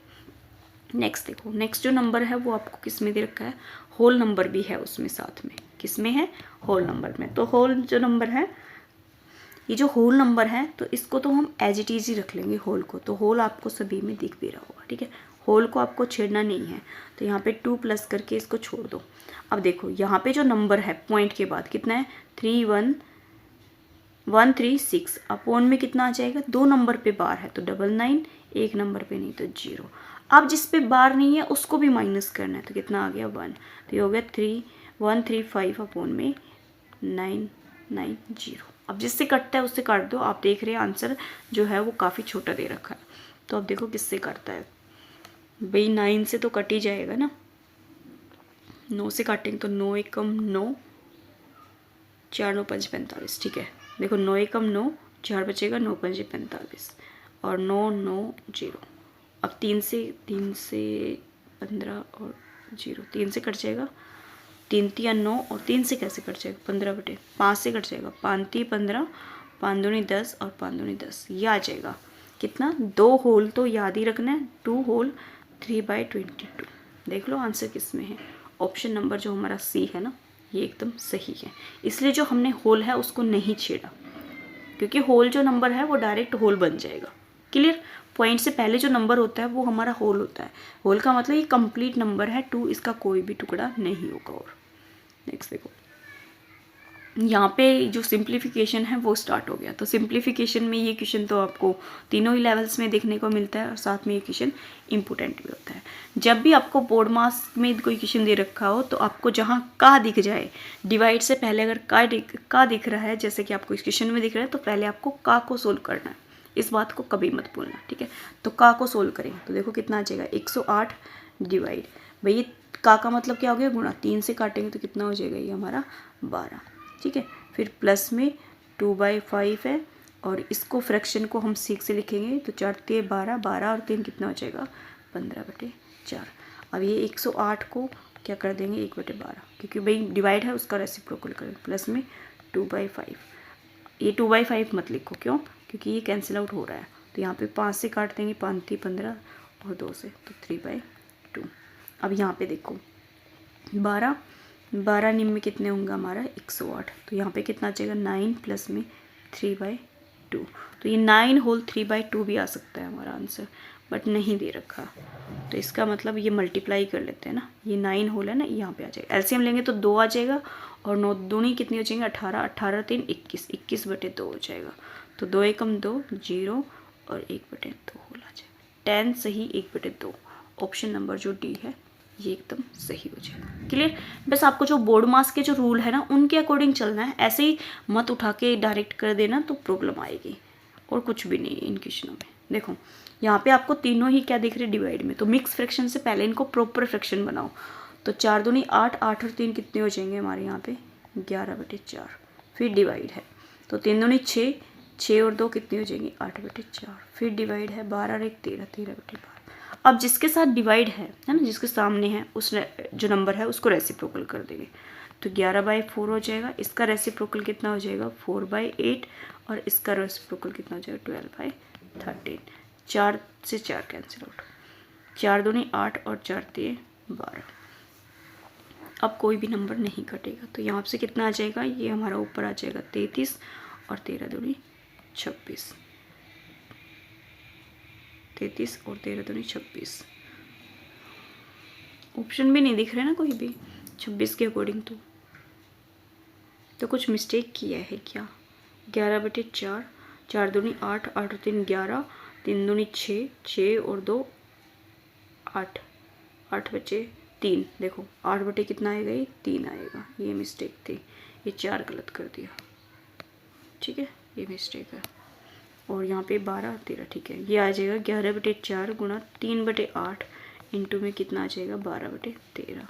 नेक्स्ट देखो, नेक्स्ट जो नंबर है वो आपको किस में दे रखा है, होल नंबर भी है उसमें साथ में। किस में है, होल नंबर में। तो होल जो नंबर है, ये जो होल नंबर है, तो इसको तो हम एज इट इज ही रख लेंगे होल को। तो होल आपको सभी में दिख भी रहा होगा, ठीक है। होल को आपको छेड़ना नहीं है, तो यहाँ पे 2 प्लस करके इसको छोड़ दो। अब देखो यहाँ पे जो नंबर है पॉइंट के बाद कितना है, 31136 अपॉन में कितना आ जाएगा, 2 नंबर पे बार है तो 99, 1 नंबर पे नहीं तो 0। अब जिस पे बार नहीं है उसको भी माइनस करना है, तो कितना आ गया 1, तो ये हो गया 3135 अपॉन में 990। अब जिससे कटता है उससे काट दो। आप देख रहे हैं आंसर जो है वो काफ़ी छोटा दे रखा है, तो अब देखो किससे काटता है भाई, 9 से तो कट ही जाएगा ना, 9 से काटेंगे तो 9 एकम 9, 4 9 5 45, ठीक है। देखो 9 एकम 9, 4 बचेगा, 9 5 45 और 9 9 0। अब 3 से 15 और 0, 3 से कट जाएगा, 3 3 9 और 3 से कैसे कट जाएगा, 15/5 से कट जाएगा, 5 3 15, 5 दूनी 10 और 5 दूनी 10, ये आ जाएगा कितना, 2 होल तो याद ही रखना है, 2 होल 3/22। देख लो आंसर किस में है, ऑप्शन नंबर जो हमारा सी है ना, ये एकदम सही है। इसलिए जो हमने होल है उसको नहीं छेड़ा, क्योंकि होल जो नंबर है वो डायरेक्ट होल बन जाएगा। क्लियर। पॉइंट से पहले जो नंबर होता है वो हमारा होल होता है। होल का मतलब ये कंप्लीट नंबर है, 2 इसका कोई भी टुकड़ा नहीं होगा। और नेक्स्ट देखो, यहाँ पे जो सिंप्लीफिकेशन है वो स्टार्ट हो गया। तो सिंप्लीफिकेशन में ये क्वेश्चन तो आपको तीनों ही लेवल्स में देखने को मिलता है, और साथ में ये क्वेश्चन इम्पोर्टेंट भी होता है। जब भी आपको बोर्ड मास में कोई क्वेश्चन दे रखा हो तो आपको जहाँ का दिख जाए, डिवाइड से पहले अगर का दिख रहा है, जैसे कि आपको इस क्वेश्चन में दिख रहा है, तो पहले आपको का को सोल्व करना है। इस बात को कभी मत भूलना, ठीक है। तो का को सोल्व करें तो देखो कितना आ जाएगा, 108 डिवाइड, भाई का मतलब क्या हो गया, गुणा। 3 से काटेंगे तो कितना हो जाएगा, ये हमारा 12, ठीक है। फिर प्लस में 2/5 है, और इसको फ्रैक्शन को हम 6 से लिखेंगे तो 4 3 12, 12 और 3 कितना हो जाएगा, 15/4। अब ये 108 को क्या कर देंगे, 1/12, क्योंकि भाई डिवाइड है उसका रेसिप्रोकल करें। प्लस में 2/5, ये 2/5 मत लिखो, क्यों, क्योंकि ये कैंसिल आउट हो रहा है। तो यहाँ पे 5 से काट देंगे, 5 3 15 और 2 से, तो 3/2। अब यहाँ पे देखो 12 निम में कितने होंगे हमारा, 108, तो यहाँ पे कितना आ जाएगा, 9 प्लस में 3/2। तो ये 9 होल 3/2 भी आ सकता है हमारा आंसर, बट नहीं दे रखा। तो इसका मतलब ये मल्टीप्लाई कर लेते हैं ना, ये 9 होल है ना, यहाँ पे आ जाएगा। एलसीएम लेंगे तो 2 आ जाएगा, और 9 दूनी कितनी हो जाएंगे, 18, 18 3 21, 21/2 हो जाएगा। तो 2 एकम 2 0 और 1/2 होल आ जाएगा। 10 सही 1/2, ऑप्शन नंबर जो डी है ये एकदम सही हो जाएगा। क्लियर? बस आपको जो बोर्ड मास के जो रूल है ना उनके अकॉर्डिंग चलना है, ऐसे ही मत उठा के डायरेक्ट कर देना तो प्रॉब्लम आएगी, और कुछ भी नहीं है इन क्वेश्चनों में। देखो यहाँ पे आपको तीनों ही क्या दिख रहे डिवाइड में, तो मिक्स फ्रैक्शन से पहले इनको प्रॉपर फ्रैक्शन बनाओ। तो 4 दूनी 8, 8 और 3 कितने हो जाएंगे हमारे यहाँ पे 11/4। फिर डिवाइड है तो 3 दूनी 6, 6 और 2 कितनी हो जाएंगी 8/4। फिर डिवाइड है 12 और 1 13, 13/12। अब जिसके साथ डिवाइड है ना, जिसके सामने है उस जो नंबर है उसको रेसिप्रोकल कर देंगे। तो 11/4 हो जाएगा, इसका रेसिप्रोकल कितना हो जाएगा 4/8, और इसका रेसिप्रोकल कितना हो जाएगा 12/13। 4 से 4 कैंसिल आउट, 4 दूनी 8 और 4 3 12। अब कोई भी नंबर नहीं कटेगा, तो यहाँ से कितना आ जाएगा, ये हमारा ऊपर आ जाएगा 33 और 13 दूनी 26। 33 और 13 दूनी 26। ऑप्शन भी नहीं दिख रहे ना कोई भी 26 के अकॉर्डिंग, तो कुछ मिस्टेक किया है क्या। 11/4, 4 दूनी 8, 8 और 3 11, 3 दूनी 6, 6 और 2 8, 8/3। देखो 8 कितना आएगा, ये 3 आएगा, ये मिस्टेक थी, ये 4 गलत कर दिया। ठीक है, ये मिस्टेक है। और यहाँ पे 12 13, ठीक है, ये आ जाएगा 11/4 गुणा 3/8 इंटू में कितना आ जाएगा 12/13।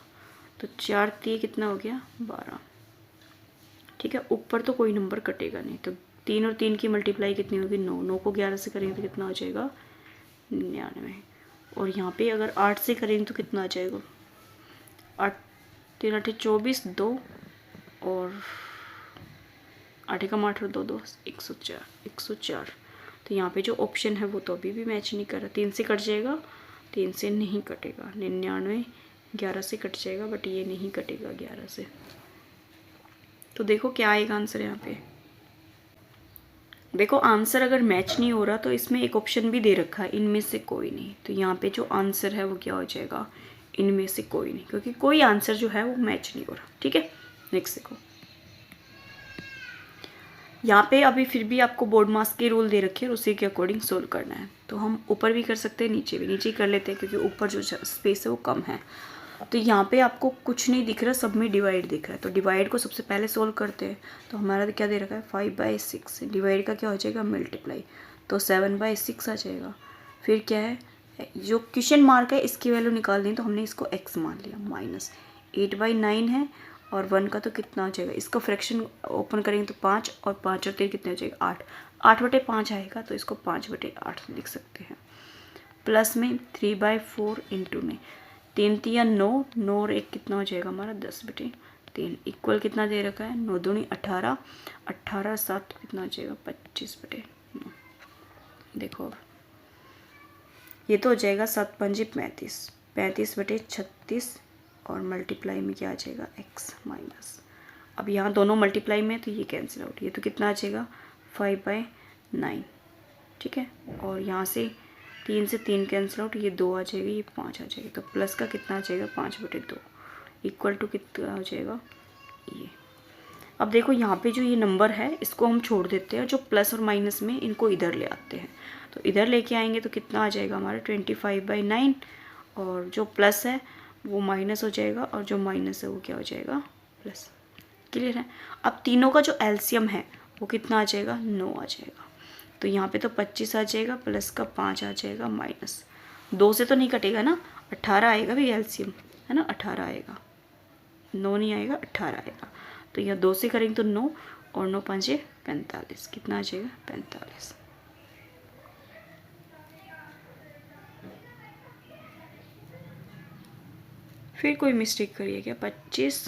तो 4 3 कितना हो गया 12। ठीक है, ऊपर तो कोई नंबर कटेगा नहीं, तो 3 और 3 की मल्टीप्लाई कितनी होगी 9, 9 को 11 से करेंगे तो कितना हो जाएगा 99। और यहाँ पे अगर 8 से करेंगे तो कितना आ जाएगा 8 3 8 24, 2 और 8 का 8 और 2 2 104, 104। तो यहाँ पे जो ऑप्शन है वो तो अभी भी मैच नहीं कर रहा। 3 से कट जाएगा, 3 से नहीं कटेगा, 99 11 से कट जाएगा, बट ये नहीं कटेगा 11 से। तो देखो क्या आएगा आंसर यहाँ पे। देखो आंसर अगर मैच नहीं हो रहा तो इसमें एक ऑप्शन भी दे रखा है इनमें से कोई नहीं, तो यहाँ पे जो आंसर है वो क्या हो जाएगा इनमें से कोई नहीं, क्योंकि कोई आंसर जो है वो मैच नहीं हो रहा। ठीक है, नेक्स्ट देखो यहाँ पे अभी फिर भी आपको बोर्ड मास के रूल दे रखे हैं, उसी के अकॉर्डिंग सोल्व करना है। तो हम ऊपर भी कर सकते हैं, नीचे भी, नीचे ही कर लेते हैं क्योंकि ऊपर जो स्पेस है वो कम है। तो यहाँ पे आपको कुछ नहीं दिख रहा, सब में डिवाइड दिख रहा है, तो डिवाइड को सबसे पहले सोल्व करते हैं। तो हमारा क्या दे रखा है 5/6, डिवाइड का क्या हो जाएगा मल्टीप्लाई, तो 7/6 आ जाएगा। फिर क्या है, जो क्वेश्चन मार्क है इसकी वैल्यू निकाल दी, तो हमने इसको x मान लिया, माइनस 8/9 है, और 1 का तो कितना हो जाएगा, इसको फ्रैक्शन ओपन करेंगे तो 5, और 5 और 3 कितने हो जाएगा 8, 8/5 आएगा, तो इसको 5/8 लिख सकते हैं। प्लस में 3/4 इंटू में 3 3 9, 9 और 1 कितना हो जाएगा हमारा 10/3, इक्वल कितना दे रखा है 9 दूनी 18, 18 7 कितना हो जाएगा 25/9। देखो अब ये तो हो जाएगा 7 5 35, 35/36, और मल्टीप्लाई में क्या आ जाएगा x माइनस। अब यहाँ दोनों मल्टीप्लाई में तो ये कैंसिल आउट, ये तो कितना आ जाएगा 5/9। ठीक है, और यहाँ से 3 से 3 कैंसिल आउट, ये 2 आ जाएगा, ये 5 आ जाएगा, तो प्लस का कितना आ जाएगा 5/2 इक्वल टू कितना हो जाएगा ये। अब देखो यहाँ पे जो ये नंबर है इसको हम छोड़ देते हैं, जो प्लस और माइनस में इनको इधर ले आते हैं, तो इधर लेके आएंगे तो कितना आ जाएगा हमारा 25/9, और जो प्लस है वो माइनस हो जाएगा, और जो माइनस है वो क्या हो जाएगा प्लस। क्लियर है। अब तीनों का जो एलसीएम है वो कितना आ जाएगा 9 आ जाएगा, तो यहाँ पे तो 25 आ जाएगा, प्लस का 5 आ जाएगा, माइनस 2 से तो नहीं कटेगा ना, 18 आएगा भी एलसीएम है ना, 18 आएगा, 9 नहीं आएगा 18 आएगा। तो यहाँ 2 से करेंगे तो 9, और 9 5 45, कितना आ जाएगा 45। फिर कोई मिस्टेक करिए क्या, 25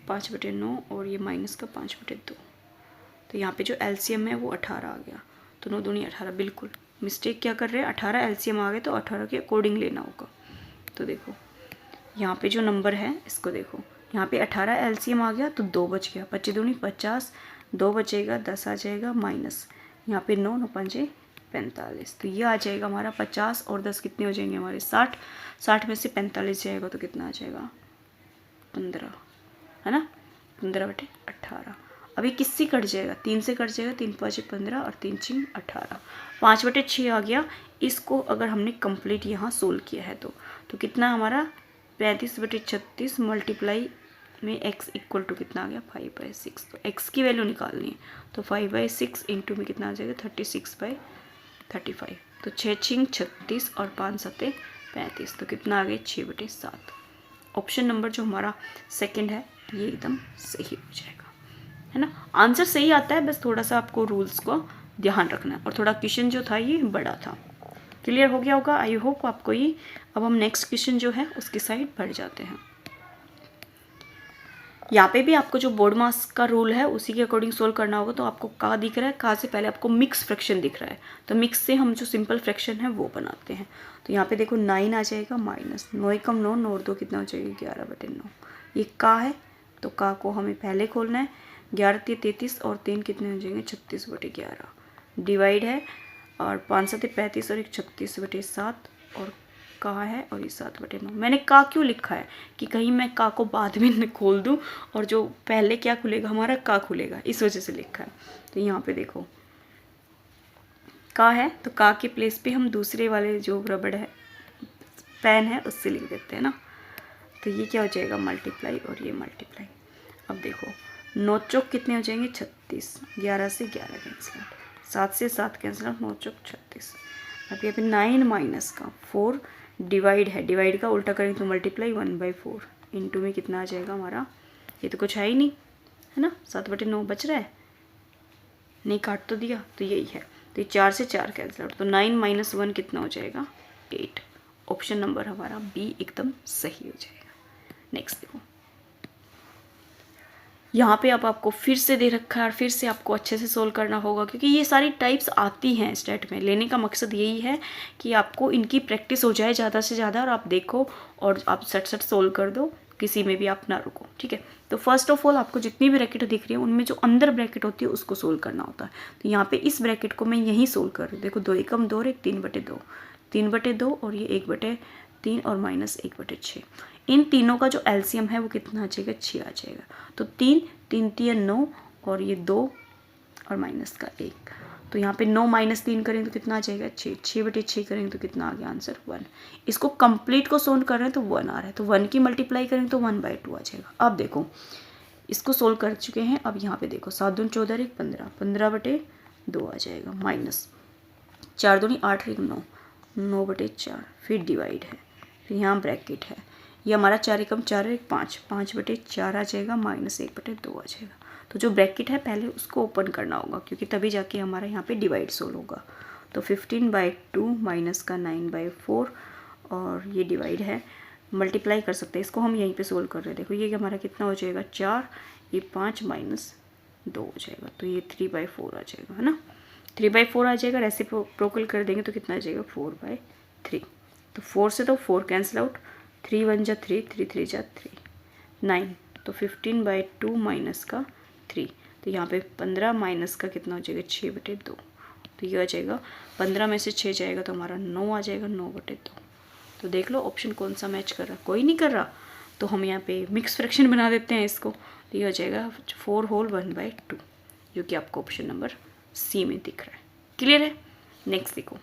5/9 और ये माइनस का 5/2, तो यहाँ पे जो एलसीएम है वो 18 आ गया, तो 9 दूनी 18। बिल्कुल मिस्टेक क्या कर रहे हैं, 18 एलसीएम आ गए तो 18 के अकॉर्डिंग लेना होगा। तो देखो यहाँ पे जो नंबर है इसको देखो, यहाँ पे 18 एलसीएम आ गया तो 2 बच गया, 25 दूनी 50, 2 बचेगा 10 आ जाएगा, माइनस यहाँ पे 9 9 5 45, तो ये आ जाएगा हमारा 50, और 10 कितने हो जाएंगे हमारे 60, 60 में से 45 जाएगा तो कितना आ जाएगा 15, है ना, 15/18। अभी किससे कट जाएगा, 3 से कट जाएगा, 3 5 15 और 3 6 18, 5/6 आ गया। इसको अगर हमने कंप्लीट यहाँ सोल्व किया है तो कितना हमारा 35/36 मल्टीप्लाई में x इक्वल टू कितना आ गया 5/6। तो x की वैल्यू निकालनी है तो 5/6 इंटू में कितना आ जाएगा 36/35। तो 6×6 36 और 5×7 35। तो कितना आ गया 6/7। ऑप्शन नंबर जो हमारा सेकंड है ये एकदम सही हो जाएगा, है ना। आंसर सही आता है, बस थोड़ा सा आपको रूल्स को ध्यान रखना है। और थोड़ा क्वेश्चन जो था ये बड़ा था। क्लियर हो गया होगा, आई होप आपको ये। अब हम नेक्स्ट क्वेश्चन जो है उसकी साइड बढ़ जाते हैं। यहाँ पे भी आपको जो बोर्ड मास का रूल है उसी के अकॉर्डिंग सोल्व करना होगा। तो आपको का दिख रहा है, का से पहले आपको मिक्स फ्रैक्शन दिख रहा है, तो मिक्स से हम जो सिंपल फ्रैक्शन है वो बनाते हैं। तो यहाँ पे देखो 9 आ जाएगा माइनस 9 एकम 9, 9 और 2 कितना हो जाएगा 11/9। ये का है तो का को हमें पहले खोलना है। 11×3 33 और 3 कितने हो जाएंगे 36/11। डिवाइड है और 5×7 35 और 1 36/7 और का है और ये 7/9। मैंने का क्यों लिखा है कि कहीं मैं का को बाद में खोल दूं और जो पहले क्या खुलेगा हमारा का खुलेगा, इस वजह से लिखा है। तो यहाँ पे देखो का है तो का के प्लेस पे हम दूसरे वाले जो रबड़ है पेन है उससे लिख देते हैं ना। तो ये क्या हो जाएगा मल्टीप्लाई और ये मल्टीप्लाई। अब देखो 9 चौक कितने हो जाएंगे 36, 11 से 11 कैंसिल आउट, 7 से 7 कैंसिल आउट, 9 चौक 36। अब यहाँ पे 9 माइनस का 4 डिवाइड है, डिवाइड का उल्टा करेंगे तो मल्टीप्लाई 1/4 इंटू में कितना आ जाएगा हमारा, ये तो कुछ है ही नहीं, है ना। 7/9 बच रहा है, नहीं काट तो दिया, तो यही है। तो ये 4 से 4 कैंसिल आउट, तो 9 माइनस 1 कितना हो जाएगा 8। ऑप्शन नंबर हमारा बी एकदम सही हो जाएगा। नेक्स्ट देखो, यहाँ पे अब आपको फिर से दे रखा है और फिर से आपको अच्छे से सोल्व करना होगा, क्योंकि ये सारी टाइप्स आती हैं स्टेट में। लेने का मकसद यही है कि आपको इनकी प्रैक्टिस हो जाए ज़्यादा से ज़्यादा और आप देखो और आप सट सट सोल्व कर दो, किसी में भी आप ना रुको, ठीक है। तो फर्स्ट ऑफ ऑल आपको जितनी भी ब्रैकेट दिख रही है उनमें जो अंदर ब्रैकेट होती है उसको सोल्व करना होता है। तो यहाँ पे इस ब्रैकेट को मैं यहीं सोल्व कर रही हूँ। देखो 2 एकम 2 और 1 3/2, 3/2 और ये 1/3 और माइनस 1/6। इन तीनों का जो एलसीएम है वो कितना आ जाएगा 6 आ जाएगा। तो 3 3 3 9 और ये 2 और माइनस का 1। तो यहाँ पे 9 माइनस 3 करेंगे तो कितना आ जाएगा 6, 6/6 करेंगे तो कितना आ गया आंसर 1। इसको कंप्लीट को सोल्व कर रहे हैं तो 1 आ रहा है, तो 1 की मल्टीप्लाई करेंगे तो 1/2 आ जाएगा। अब देखो इसको सोल्व कर चुके हैं। अब यहाँ पे देखो 7 दूनी 14 1 15, 15/2 आ जाएगा, माइनस 4 दूनी 8 1 9, 9/4। फिर डिवाइड है, फिर यहाँ ब्रैकेट है, ये हमारा 4 एकम 4 1 5, 5/4 आ जाएगा, माइनस 1/2 आ जाएगा। तो जो ब्रैकेट है पहले उसको ओपन करना होगा, क्योंकि तभी जाके हमारा यहाँ पे डिवाइड सोल्व होगा। तो 15/2 माइनस का 9/4 और ये डिवाइड है, मल्टीप्लाई कर सकते हैं, इसको हम यहीं पे सोल्व कर रहे हैं। देखो ये हमारा कितना हो जाएगा 4, ये 5 माइनस 2 हो जाएगा, तो ये 3/4 आ जाएगा, है ना। 3/4 आ जाएगा, रेसिप्रोकल कर देंगे तो कितना आ जाएगा 4/3। तो 4 से तो 4 कैंसिल आउट, 3 1 जा 3, 3 3 जा 3, 9। तो 15/2 माइनस का 3, तो यहाँ पे 15 माइनस का कितना हो जाएगा 6/2। तो ये आ जाएगा 15 में से 6 जाएगा तो हमारा 9 आ जाएगा, 9/2। तो देख लो ऑप्शन कौन सा मैच कर रहा है, कोई नहीं कर रहा, तो हम यहाँ पे मिक्स फ्रैक्शन बना देते हैं इसको। तो ये हो जाएगा 4 होल 1/2, जो कि आपको ऑप्शन नंबर सी में दिख रहा है। क्लियर है। नेक्स्ट देखो,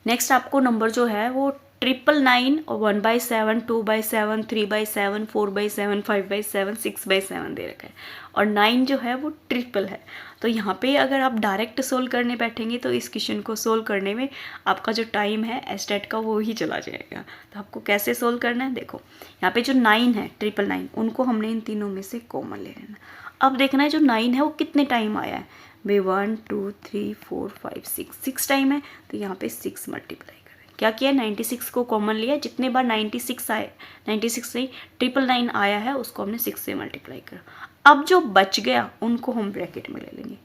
नेक्स्ट आपको नंबर जो है वो 999 और 1/7, 2/7, 3/7, 4/7, 5/7, 6/7 दे रखा है, और 9 जो है वो ट्रिपल है। तो यहाँ पे अगर आप डायरेक्ट सोल्व करने बैठेंगे तो इस क्वेश्चन को सोल्व करने में आपका जो टाइम है एस्टेट का वो ही चला जाएगा। तो आपको कैसे सोल्व करना है, देखो यहाँ पे जो 9 है 999, उनको हमने इन तीनों में से कॉमन ले लेना। अब देखना है जो 9 है वो कितने टाइम आया है भाई, 1 2 3 4 5 6 टाइम है। तो यहाँ पे 6 मल्टीप्लाई करें, क्या किया 96 को कॉमन लिया, जितने बार 96 आए, 96 नहीं 999 आया है उसको हमने 6 से मल्टीप्लाई करा। अब जो बच गया उनको हम ब्रैकेट में ले लेंगे।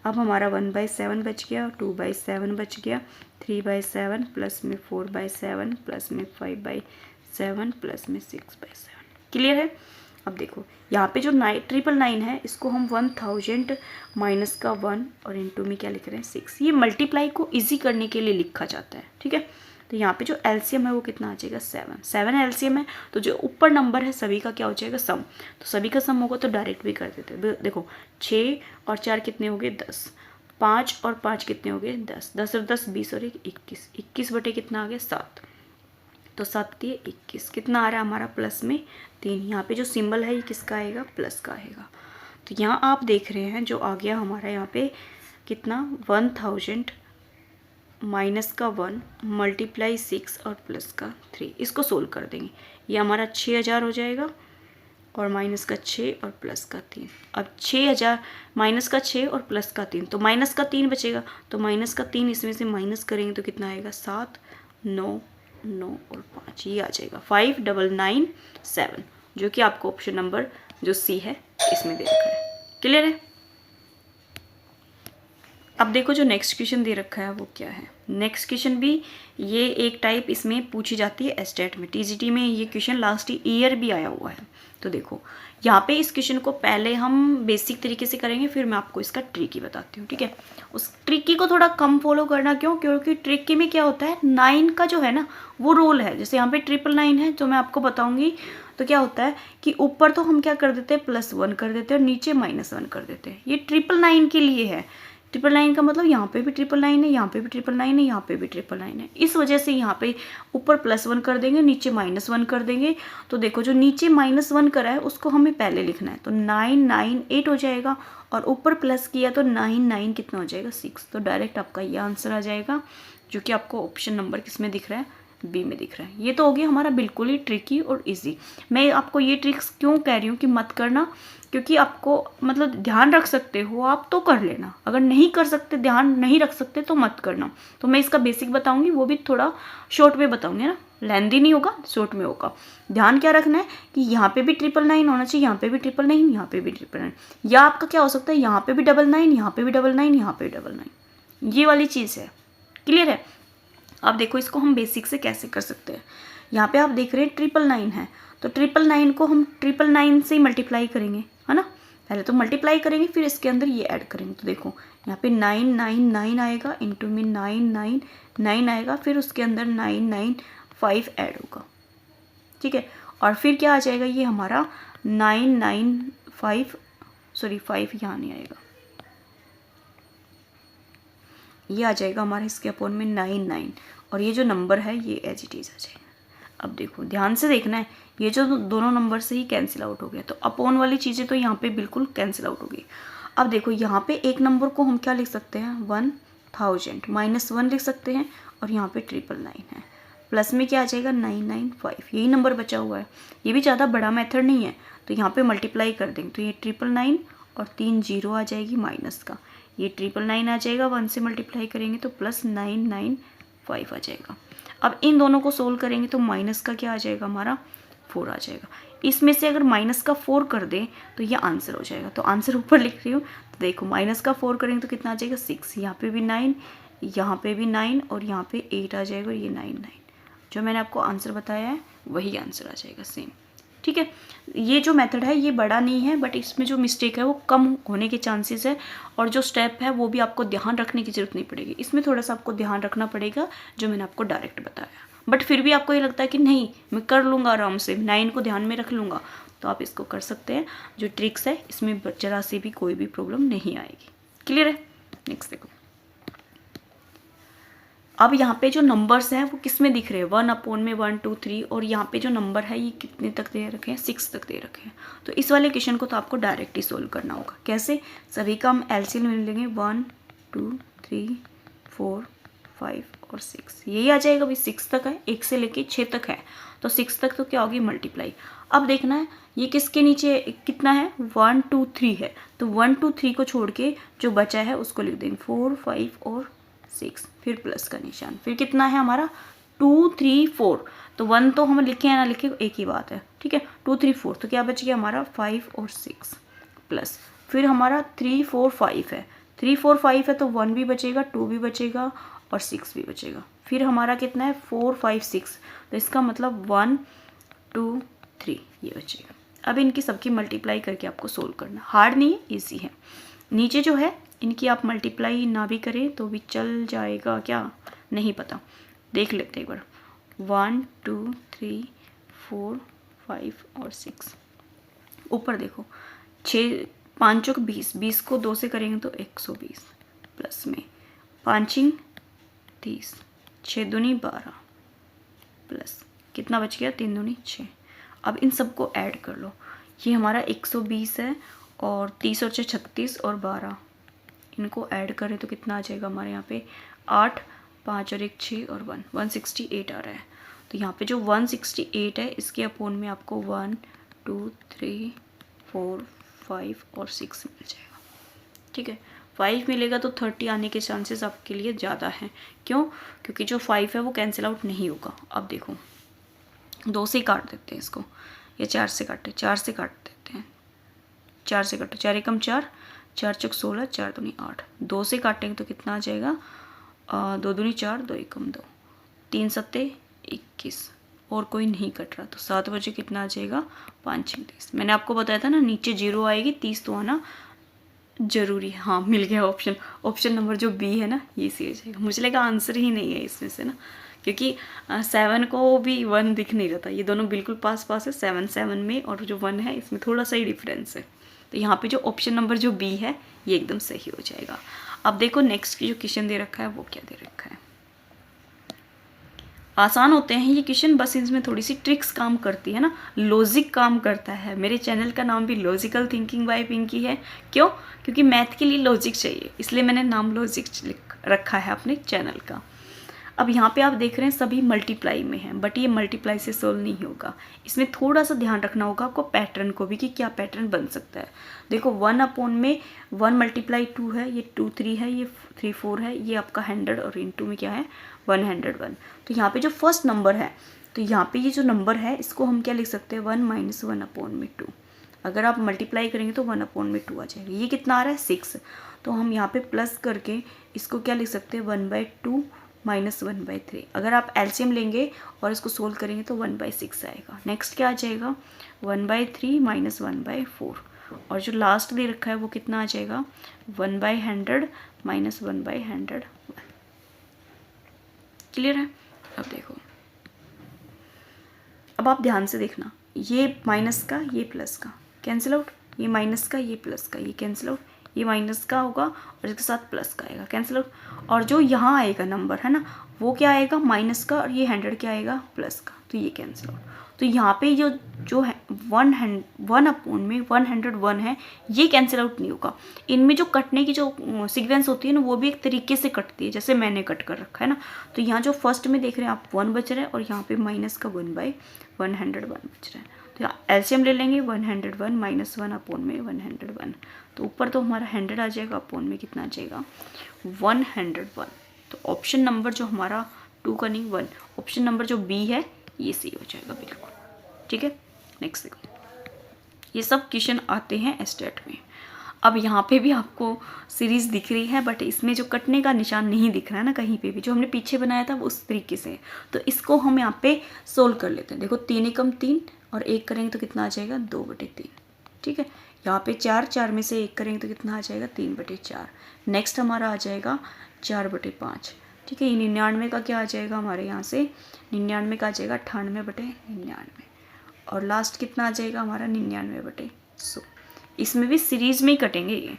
अब हमारा 1/7 बच गया, 2/7 बच गया, 3/7 प्लस में 4/7 प्लस में 5/7 प्लस में 6/7। क्लियर है। अब देखो यहाँ पे जो 999 है इसको हम 1000 माइनस का 1 और इनटू में क्या लिख रहे हैं 6। ये मल्टीप्लाई को इजी करने के लिए लिखा जाता है, ठीक है। तो यहाँ पे जो एलसीएम है वो कितना आ जाएगा 7 एलसीएम है। तो जो ऊपर नंबर है सभी का क्या हो जाएगा सम, तो सभी का सम होगा तो डायरेक्ट भी कर देते हैं। देखो 6 और 4 कितने हो गए 10, 5 और 5 कितने हो गए 10, 10 और 10 20 और 1 21, 21 बटे कितना आ गया 7, तो 7 दिए 21, कितना आ रहा है हमारा प्लस में 3। यहाँ पे जो सिंबल है ये किसका आएगा प्लस का आएगा। तो यहाँ आप देख रहे हैं जो आ गया हमारा यहाँ पे कितना 1000 माइनस का 1 मल्टीप्लाई 6 और प्लस का 3, इसको सोल्व कर देंगे। ये हमारा 6000 हो जाएगा और माइनस का 6 और प्लस का 3। अब 6000 माइनस का 6 और प्लस का 3, तो माइनस का 3 बचेगा, तो माइनस का 3 इसमें से माइनस करेंगे तो कितना आएगा 7 9 9 और 5, ये आ जाएगा 5997, जो कि आपको ऑप्शन नंबर जो सी है इसमें दे रखा है। क्लियर है। अब देखो जो नेक्स्ट क्वेश्चन दे रखा है वो क्या है। नेक्स्ट क्वेश्चन भी ये एक टाइप इसमें पूछी जाती है एस्टेट में, टीजीटी में ये क्वेश्चन लास्ट ईयर भी आया हुआ है। तो देखो यहाँ पे इस क्वेश्चन को पहले हम बेसिक तरीके से करेंगे, फिर मैं आपको इसका ट्रिकी बताती हूँ, ठीक है। उस ट्रिकी को थोड़ा कम फॉलो करना, क्यों, क्योंकि ट्रिकी में क्या होता है 9 का जो है ना वो रोल है। जैसे यहाँ पे 999 है जो मैं आपको बताऊँगी, तो क्या होता है कि ऊपर तो हम क्या कर देते हैं +1 कर देते हैं और नीचे -1 कर देते हैं। ये 999 के लिए है। 999 का मतलब यहाँ पे भी 999 है, यहाँ पे भी 999 है, यहाँ पे भी 999 है। इस वजह से यहाँ पे ऊपर +1 कर देंगे, नीचे -1 कर देंगे। तो देखो जो नीचे -1 करा है उसको हमें पहले लिखना है, तो 998 हो जाएगा, और ऊपर प्लस किया तो 99 कितना हो जाएगा 6। तो डायरेक्ट आपका ये आंसर आ जाएगा, जो कि आपको ऑप्शन नंबर किस में दिख रहा है बी में दिख रहा है। ये तो हो गया हमारा बिल्कुल ही ट्रिकी और इजी। मैं आपको ये ट्रिक्स क्यों कह रही हूँ कि मत करना, क्योंकि आपको मतलब ध्यान रख सकते हो आप तो कर लेना, अगर नहीं कर सकते ध्यान नहीं रख सकते तो मत करना। तो मैं इसका बेसिक बताऊंगी, वो भी थोड़ा शॉर्ट में बताऊंगी ना, लेंदी नहीं होगा, शॉर्ट में होगा। ध्यान क्या रखना है कि यहाँ पे भी 999 होना चाहिए, यहाँ पे भी 999, यहाँ पे भी 999, या आपका क्या हो सकता है यहाँ पे भी 99, यहाँ पे भी 99, यहाँ पे भी 99, ये वाली चीज़ है। क्लियर है। अब देखो इसको हम बेसिक से कैसे कर सकते हैं। यहाँ पे आप देख रहे हैं 999 है, तो 999 को हम 999 से ही मल्टीप्लाई करेंगे, है ना। पहले तो मल्टीप्लाई करेंगे, फिर इसके अंदर ये ऐड करेंगे। तो देखो यहाँ पे 999 आएगा, इंटू में 999 आएगा, फिर उसके अंदर 995 ऐड होगा, ठीक है। और फिर क्या आ जाएगा ये हमारा 995, सॉरी 5 यहाँ नहीं आएगा, ये आ जाएगा हमारा इसके अपोन में 99, और ये जो नंबर है ये एज इट इज़ आ जाएगा। अब देखो ध्यान से देखना है, ये जो दोनों नंबर से ही कैंसिल आउट हो गया, तो अपोन वाली चीज़ें तो यहाँ पे बिल्कुल कैंसिल आउट हो गई। अब देखो यहाँ पे एक नंबर को हम क्या लिख सकते हैं 1000 -1 लिख सकते हैं, और यहाँ पे 999 है, प्लस में क्या आ जाएगा 995, यही नंबर बचा हुआ है। ये भी ज़्यादा बड़ा मेथड नहीं है, तो यहाँ पे मल्टीप्लाई कर देंगे, तो ये 999 और 3 0 आ जाएगी माइनस का, ये 999 आ जाएगा, 1 से मल्टीप्लाई करेंगे तो प्लस 995 आ जाएगा। अब इन दोनों को सोल्व करेंगे तो माइनस का क्या आ जाएगा हमारा 4 आ जाएगा। इसमें से अगर माइनस का 4 कर दें तो ये आंसर हो जाएगा। तो आंसर ऊपर लिख रही हूँ, तो देखो माइनस का 4 करेंगे तो कितना आ जाएगा 6, यहाँ पे भी 9, यहाँ पे भी 9, और यहाँ पे 8 आ जाएगा, और ये 9 जो मैंने आपको आंसर बताया है वही आंसर आ जाएगा सेम, ठीक है। ये जो मेथड है ये बड़ा नहीं है, बट इसमें जो मिस्टेक है वो कम होने के चांसेस है, और जो स्टेप है वो भी आपको ध्यान रखने की जरूरत नहीं पड़ेगी। इसमें थोड़ा सा आपको ध्यान रखना पड़ेगा जो मैंने आपको डायरेक्ट बताया, बट फिर भी आपको ये लगता है कि नहीं मैं कर लूँगा आराम से, 9 को ध्यान में रख लूँगा, तो आप इसको कर सकते हैं। जो ट्रिक्स है इसमें जरा से भी कोई भी प्रॉब्लम नहीं आएगी। क्लियर है। नेक्स्ट देखो, अब यहाँ पे जो नंबर्स हैं वो किस में दिख रहे हैं 1 अपोन में 1 2 3, और यहाँ पे जो नंबर है ये कितने तक दे रखे हैं 6 तक दे रखे हैं। तो इस वाले क्वेश्चन को तो आपको डायरेक्ट ही सोल्व करना होगा। कैसे, सभी का हम एलसीएम ले लेंगे 1 2 3 4 5 और 6, यही आ जाएगा। भाई 6 तक है, 1 से लेके 6 तक है, तो 6 तक तो क्या होगी मल्टीप्लाई। अब देखना है ये किसके नीचे कितना है 1 2 3 है, तो 1 2 3 को छोड़ के जो बचा है उसको लिख देंगे 4 5 और 6, फिर प्लस का निशान, फिर कितना है हमारा 2 3 4, तो 1 तो हम लिखे या ना लिखे एक ही बात है, ठीक है। 2 3 4, तो क्या बच गया हमारा 5 और 6 प्लस, फिर हमारा 3 4 5 है, 3 4 5 है तो 1 भी बचेगा, 2 भी बचेगा और 6 भी बचेगा, फिर हमारा कितना है 4 5 6, तो इसका मतलब 1 2 3 ये बचेगा। अब इनकी सबकी मल्टीप्लाई करके आपको सोल्व करना, हार्ड नहीं है, ईजी है। नीचे जो है इनकी आप मल्टीप्लाई ना भी करें तो भी चल जाएगा, क्या नहीं पता, देख लेते एक बार। 1 2 3 4 5 और 6, ऊपर देखो 6 5 चौक 20, 20 को 2 से करेंगे तो 120, प्लस में 5 30, 6 दूनी 12 प्लस कितना बच गया 3 दूनी 6। अब इन सबको ऐड कर लो, ये हमारा 120 है और 30 और 6 36 और 12, इनको ऐड करें तो कितना आ जाएगा हमारे यहाँ पे 8, 5 और 1 6 और 1 168 आ रहा है। तो यहाँ पे जो 168 है इसके अपोन में आपको 1 2 3 4 5 और 6 मिल जाएगा। ठीक है, 5 मिलेगा तो 30 आने के चांसेस आपके लिए ज़्यादा हैं। क्यों? क्योंकि जो 5 है वो कैंसिल आउट नहीं होगा। अब देखो 2 से काट देते हैं इसको, या 4 से काटे, 4 से काट देते हैं, 4 से काटो, 4 एकम 4, 4 चौक 16, 4 दूनी 8, 2 से काटेंगे तो कितना आ जाएगा 2 दूनी 4, 2 एकम 2, 3 सत्ते 21, और कोई नहीं कट रहा तो 7 बजे कितना आ जाएगा 5 6 30। मैंने आपको बताया था ना नीचे 0 आएगी, 30 तो आना जरूरी है। हाँ मिल गया ऑप्शन, ऑप्शन नंबर जो बी है ना ये सही हो जाएगा। मुझे लगा आंसर ही नहीं है इसमें से ना, क्योंकि 7 को भी 1 दिख नहीं रहा था, ये दोनों बिल्कुल पास पास है 7 7 में, और जो 1 है इसमें थोड़ा सा ही डिफरेंस है। तो यहाँ पे जो ऑप्शन नंबर जो बी है ये एकदम सही हो जाएगा। अब देखो नेक्स्ट की जो क्वेश्चन दे रखा है वो क्या दे रखा है। आसान होते हैं ये क्वेश्चन, बस इसमें थोड़ी सी ट्रिक्स काम करती है ना, लॉजिक काम करता है। मेरे चैनल का नाम भी लॉजिकल थिंकिंग बाय पिंकी है। क्यों? क्योंकि मैथ के लिए लॉजिक चाहिए, इसलिए मैंने नाम लॉजिक रखा है अपने चैनल का। अब यहाँ पे आप देख रहे हैं सभी मल्टीप्लाई में हैं, बट ये मल्टीप्लाई से सोल्व नहीं होगा। इसमें थोड़ा सा ध्यान रखना होगा आपको पैटर्न को भी, कि क्या पैटर्न बन सकता है। देखो 1 अपॉन में 1 मल्टीप्लाई 2 है, ये 2 3 है, ये 3 4 है, ये आपका 100 और इनटू में क्या है 101। तो यहाँ पे जो फर्स्ट नंबर है, तो यहाँ पे ये जो नंबर है इसको हम क्या लिख सकते हैं 1 माइनस 1 अपॉन में 2। अगर आप मल्टीप्लाई करेंगे तो 1 अपॉन में 2 आ जाएगा। ये कितना आ रहा है 6, तो हम यहाँ पे प्लस करके इसको क्या लिख सकते हैं 1/2 माइनस 1/3। अगर आप एलसीएम लेंगे और इसको सोल्व करेंगे तो 1/6 आएगा। नेक्स्ट क्या आ जाएगा 1/3 माइनस 1/4, और जो लास्ट दे रखा है वो कितना आ जाएगा 1/100 माइनस 1/101। क्लियर है? अब देखो, अब आप ध्यान से देखना, ये माइनस का ये प्लस का कैंसिल आउट, ये माइनस का ये प्लस का ये कैंसिल आउट, ये माइनस का होगा और इसके साथ प्लस का आएगा कैंसिल आउट, और जो यहाँ आएगा नंबर है ना वो क्या आएगा माइनस का, और ये 100 क्या आएगा प्लस का, तो ये कैंसिल आउट। तो यहाँ पे जो है 1 अपॉन में 101 है ये कैंसिल आउट नहीं होगा। इनमें जो कटने की जो सीक्वेंस होती है ना वो भी एक तरीके से कटती है, जैसे मैंने कट कर रखा है ना। तो यहाँ जो फर्स्ट में देख रहे हैं आप 1 बच रहा है, और यहाँ पे माइनस का 1/101 बच रहा है। तो यहाँ एलसीएम ले लेंगे 101 माइनस 1 अपॉन में 101, तो ऊपर तो हमारा 100 आ जाएगा, अपॉन में कितना आ जाएगा 101। तो ऑप्शन नंबर जो हमारा 2 का नहीं 1, ऑप्शन नंबर जो बी है ये सही हो जाएगा बिल्कुल। ठीक है, नेक्स्ट देखो, ये सब क्वेश्चन आते हैं स्टेट में। अब यहाँ पे भी आपको सीरीज़ दिख रही है, बट इसमें जो कटने का निशान नहीं दिख रहा है ना कहीं पे भी, जो हमने पीछे बनाया था वो उस तरीके से है। तो इसको हम यहाँ पे सोल्व कर लेते हैं। देखो 3 एकम 3 और 1 करेंगे तो कितना आ जाएगा 2/3। ठीक है, यहाँ पे 4 में से 1 करेंगे तो कितना आ जाएगा 3/4। नेक्स्ट हमारा आ जाएगा 4/5। ठीक है, ये 99 का क्या आ जाएगा हमारे यहाँ से 99 का आ जाएगा 98/99, और लास्ट कितना आ जाएगा हमारा 99/100। इसमें भी सीरीज में ही कटेंगे ये।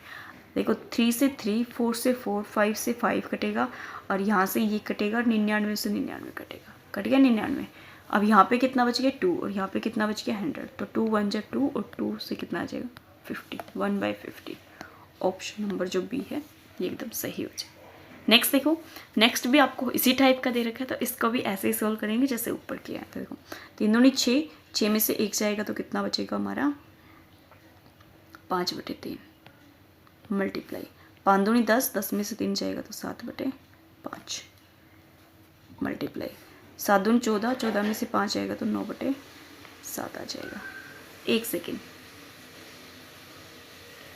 देखो 3 से 3, 4 से 4, 5 से 5 कटेगा, और यहाँ से ये कटेगा, 99 से 99 कटेगा, कट गया 99। अब यहाँ पे कितना बच गया 2, और यहाँ पे कितना बच गया 100, तो 2 1 जा 2, और 2 से कितना आ जाएगा 50, 1/50। ऑप्शन नंबर जो बी है ये एकदम सही हो जाए। नेक्स्ट देखो, नेक्स्ट भी आपको इसी टाइप का दे रखा है, तो इसको भी ऐसे ही सोल्व करेंगे जैसे ऊपर किया है। तो देखो 3 दूनी 6, 6 में से 1 जाएगा तो कितना बचेगा हमारा 5/3 मल्टीप्लाई 5 दूनी 10, 10 में से 3 जाएगा तो 7/5 मल्टीप्लाई 7 दूनी 14, 14 में से 5 जाएगा तो 9/7 आ जाएगा। 1 सेकेंड,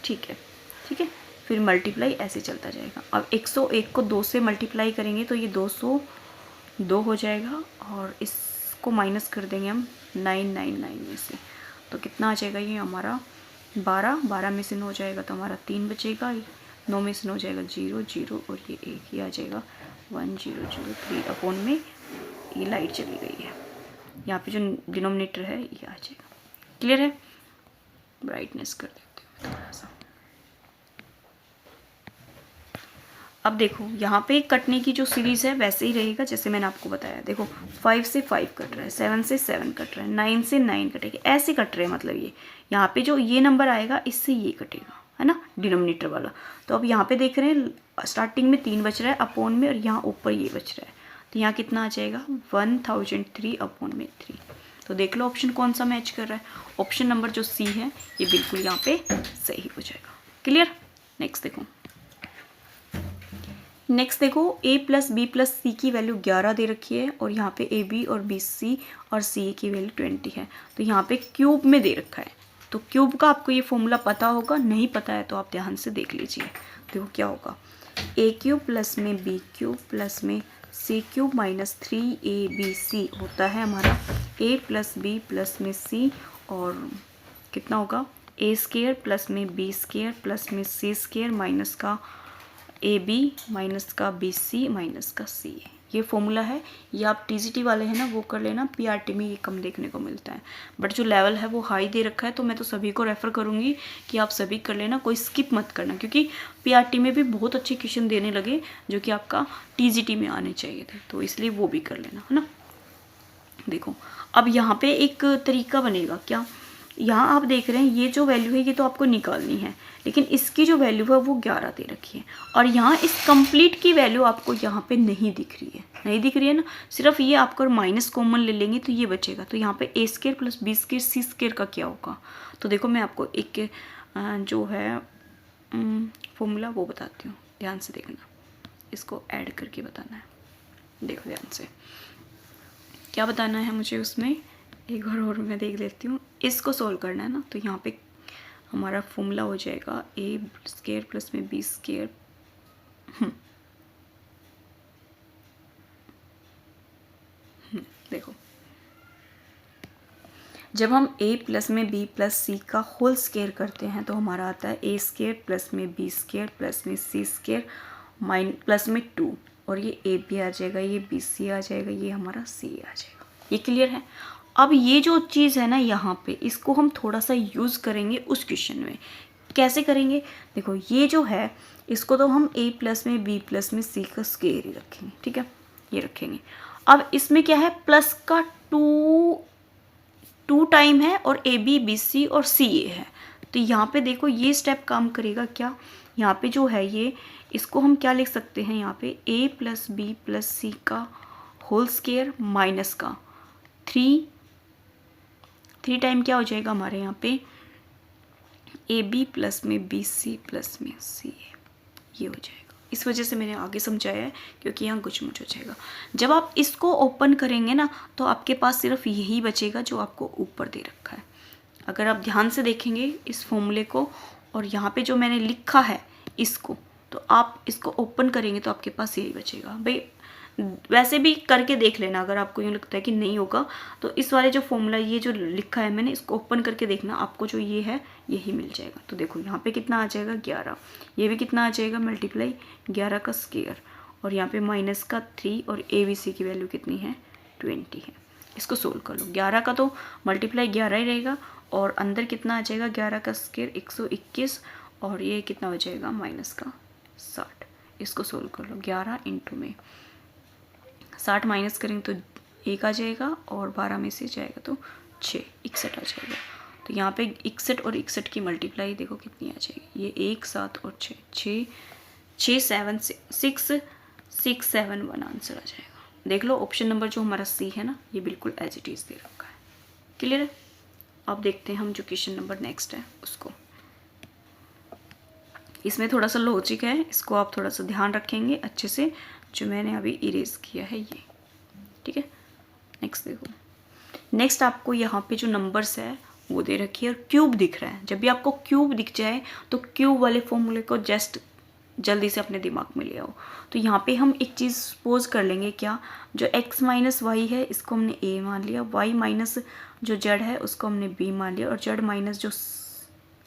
ठीक है, ठीक है, फिर मल्टीप्लाई ऐसे चलता जाएगा। अब 101 को 2 से मल्टीप्लाई करेंगे तो ये 202 हो जाएगा, और इसको माइनस कर देंगे हम 999 में से, तो कितना आ जाएगा ये हमारा 12 में से 9 जाएगा तो हमारा 3 बचेगा, 9 में से 9 जाएगा 0 0, और ये 1 ही आ जाएगा 1003 अपॉन में ये लाइट चली गई है, यहाँ पे जो डिनोमिनेटर है ये आ जाएगा। क्लियर है? ब्राइटनेस कर देते हैं थोड़ा सा। अब देखो यहाँ पे कटने की जो सीरीज़ है वैसे ही रहेगा जैसे मैंने आपको बताया। देखो 5 से 5 कट रहा है, 7 से 7 कट रहा है, 9 से 9 कटेगा, ऐसे कट रहे हैं। मतलब ये यहाँ पे जो ये नंबर आएगा इससे ये कटेगा, है ना, डिनोमिनेटर वाला। तो अब यहाँ पे देख रहे हैं स्टार्टिंग में 3 बच रहा है अपॉन में, और यहाँ ऊपर ये बच रहा है। तो यहाँ कितना आ जाएगा 1003 अपॉन में 3। तो देख लो ऑप्शन कौन सा मैच कर रहा है। ऑप्शन नंबर जो सी है ये बिल्कुल यहाँ पे सही हो जाएगा। क्लियर। नेक्स्ट देखो a प्लस बी प्लस सी की वैल्यू 11 दे रखी है, और यहाँ पे ए बी और बी सी और सी ए की वैल्यू 20 है। तो यहाँ पे क्यूब में दे रखा है, तो क्यूब का आपको ये फॉर्मूला पता होगा, नहीं पता है तो आप ध्यान से देख लीजिए। देखो क्या होगा, ए क्यूब प्लस में बी क्यूब प्लस में सी क्यूब माइनस 3ab होता है हमारा a प्लस बी प्लस में सी, और कितना होगा ए स्केयर प्लस में बी स्केयर प्लस में सी स्केयर माइनस का ए बी माइनस का बी सी माइनस का सी ए। ये फॉर्मूला है, ये आप टीजीटी वाले हैं ना वो कर लेना, पीआरटी में ये कम देखने को मिलता है, बट जो लेवल है वो हाई दे रखा है। तो मैं तो सभी को रेफ़र करूँगी कि आप सभी कर लेना, कोई स्किप मत करना, क्योंकि पीआरटी में भी बहुत अच्छे क्वेश्चन देने लगे जो कि आपका टीजीटी में आने चाहिए थे, तो इसलिए वो भी कर लेना, है ना। देखो अब यहाँ पे एक तरीका बनेगा क्या, यहाँ आप देख रहे हैं ये जो वैल्यू है ये तो आपको निकालनी है, लेकिन इसकी जो वैल्यू है वो 11 दे रखी है, और यहाँ इस कंप्लीट की वैल्यू आपको यहाँ पे नहीं दिख रही है ना, सिर्फ ये आपको माइनस कॉमन ले लेंगे तो ये बचेगा। तो यहाँ पे ए स्केयर प्लस बी स्केयर सी स्केयर का क्या होगा, तो देखो मैं आपको एक जो है फॉर्मूला वो बताती हूँ, ध्यान से देखना, इसको ऐड करके बताना है। देखो ध्यान से क्या बताना है मुझे, उसमें एक बार और मैं देख लेती हूँ। इसको सॉल्व करना है ना, तो यहाँ पे हमारा फॉर्मूला हो जाएगा ए स्केयर प्लस में बी स्केयर देखो जब हम a प्लस में b प्लस सी का होल स्केयर करते हैं तो हमारा आता है ए स्केयर प्लस में बी स्केयर प्लस में सी स्केयर प्लस में 2, और ये ए बी आ जाएगा, ये बी सी आ जाएगा, ये हमारा सी आ जाएगा। ये क्लियर है। अब ये जो चीज़ है ना यहाँ पे, इसको हम थोड़ा सा यूज़ करेंगे उस क्वेश्चन में। कैसे करेंगे, देखो ये जो है इसको तो हम a प्लस में b प्लस में c का स्केयर ही रखेंगे, ठीक है, ये रखेंगे। अब इसमें क्या है, प्लस का 2 टाइम है, और ए बी बी सी और सी ए है। तो यहाँ पे देखो ये स्टेप काम करेगा क्या, यहाँ पे जो है ये, इसको हम क्या लिख सकते हैं, यहाँ पे a plus B plus C का होल स्केयर माइनस का 3 टाइम क्या हो जाएगा हमारे यहाँ पे ए बी प्लस में बी सी प्लस में सी ए, ये हो जाएगा। इस वजह से मैंने आगे समझाया है, क्योंकि यहाँ कुछ मुझ हो जाएगा। जब आप इसको ओपन करेंगे ना तो आपके पास सिर्फ यही बचेगा जो आपको ऊपर दे रखा है। अगर आप ध्यान से देखेंगे इस फॉर्मूले को, और यहाँ पे जो मैंने लिखा है इसको, तो आप इसको ओपन करेंगे तो आपके पास यही बचेगा। भाई वैसे भी करके देख लेना, अगर आपको यूँ लगता है कि नहीं होगा तो इस वाले जो फॉर्मूला ये जो लिखा है मैंने, इसको ओपन करके देखना, आपको जो ये है यही मिल जाएगा। तो देखो यहाँ पे कितना आ जाएगा 11, ये भी कितना आ जाएगा मल्टीप्लाई 11 का स्केयर, और यहाँ पे माइनस का 3, और ए बी सी की वैल्यू कितनी है 20 है। इसको सोल्व कर लो, 11 का तो मल्टीप्लाई 11 ही रहेगा, और अंदर कितना आ जाएगा 11 का स्केयर 121, और ये कितना हो जाएगा माइनस का 60। इसको सोल्व कर लो, 11 इंटू में 60 माइनस करेंगे तो 1 आ जाएगा, और 12 में से जाएगा तो 6, 61 आ जाएगा। तो यहाँ पे 61 और 61 की मल्टीप्लाई देखो कितनी आ जाएगी, ये 1 7 और 6 6 7 1 आंसर आ जाएगा। देख लो ऑप्शन नंबर जो हमारा सी है ना, ये बिल्कुल एज इट इज़ दे रखा है। क्लियर है। अब देखते हैं हम जो क्वेश्चन नंबर नेक्स्ट है उसको। इसमें थोड़ा सा लॉजिक है, इसको आप थोड़ा सा ध्यान रखेंगे अच्छे से, जो मैंने अभी इरेज किया है ये, ठीक है। नेक्स्ट देखो, नेक्स्ट आपको यहाँ पे जो नंबर्स है वो दे रखी है, और क्यूब दिख रहा है। जब भी आपको क्यूब दिख जाए तो क्यूब वाले फॉर्मूले को जस्ट जल्दी से अपने दिमाग में ले आओ। तो यहाँ पे हम एक चीज़ सपोज कर लेंगे क्या, जो x माइनस वाई है इसको हमने a मान लिया, y माइनस जो z है उसको हमने b मान लिया, और z माइनस जो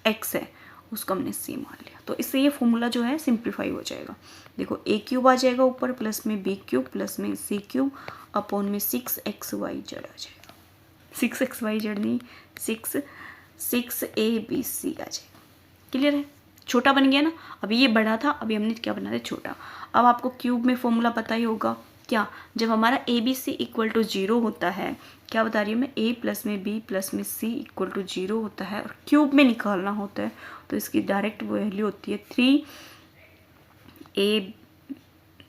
x है उसको हमने c मान लिया। तो इससे ये फॉर्मूला जो है सिंप्लीफाई हो जाएगा। देखो a क्यूब आ जाएगा ऊपर, प्लस में b क्यूब प्लस में c क्यूब अपॉन में 6xyz आ जाएगा। 6xyz नहीं, 6 6abc आ जाएगा। क्लियर है। छोटा बन गया ना, अभी ये बड़ा था, अभी हमने क्या बना दिया छोटा। अब आपको क्यूब में फॉर्मूला पता ही होगा क्या, जब हमारा A B C equal to 0 होता है, क्या बता रही हूँ मैं, ए प्लस में बी प्लस में सी इक्वल टू 0 होता है और क्यूब में निकालना होता है, तो इसकी डायरेक्ट वैल्यू होती है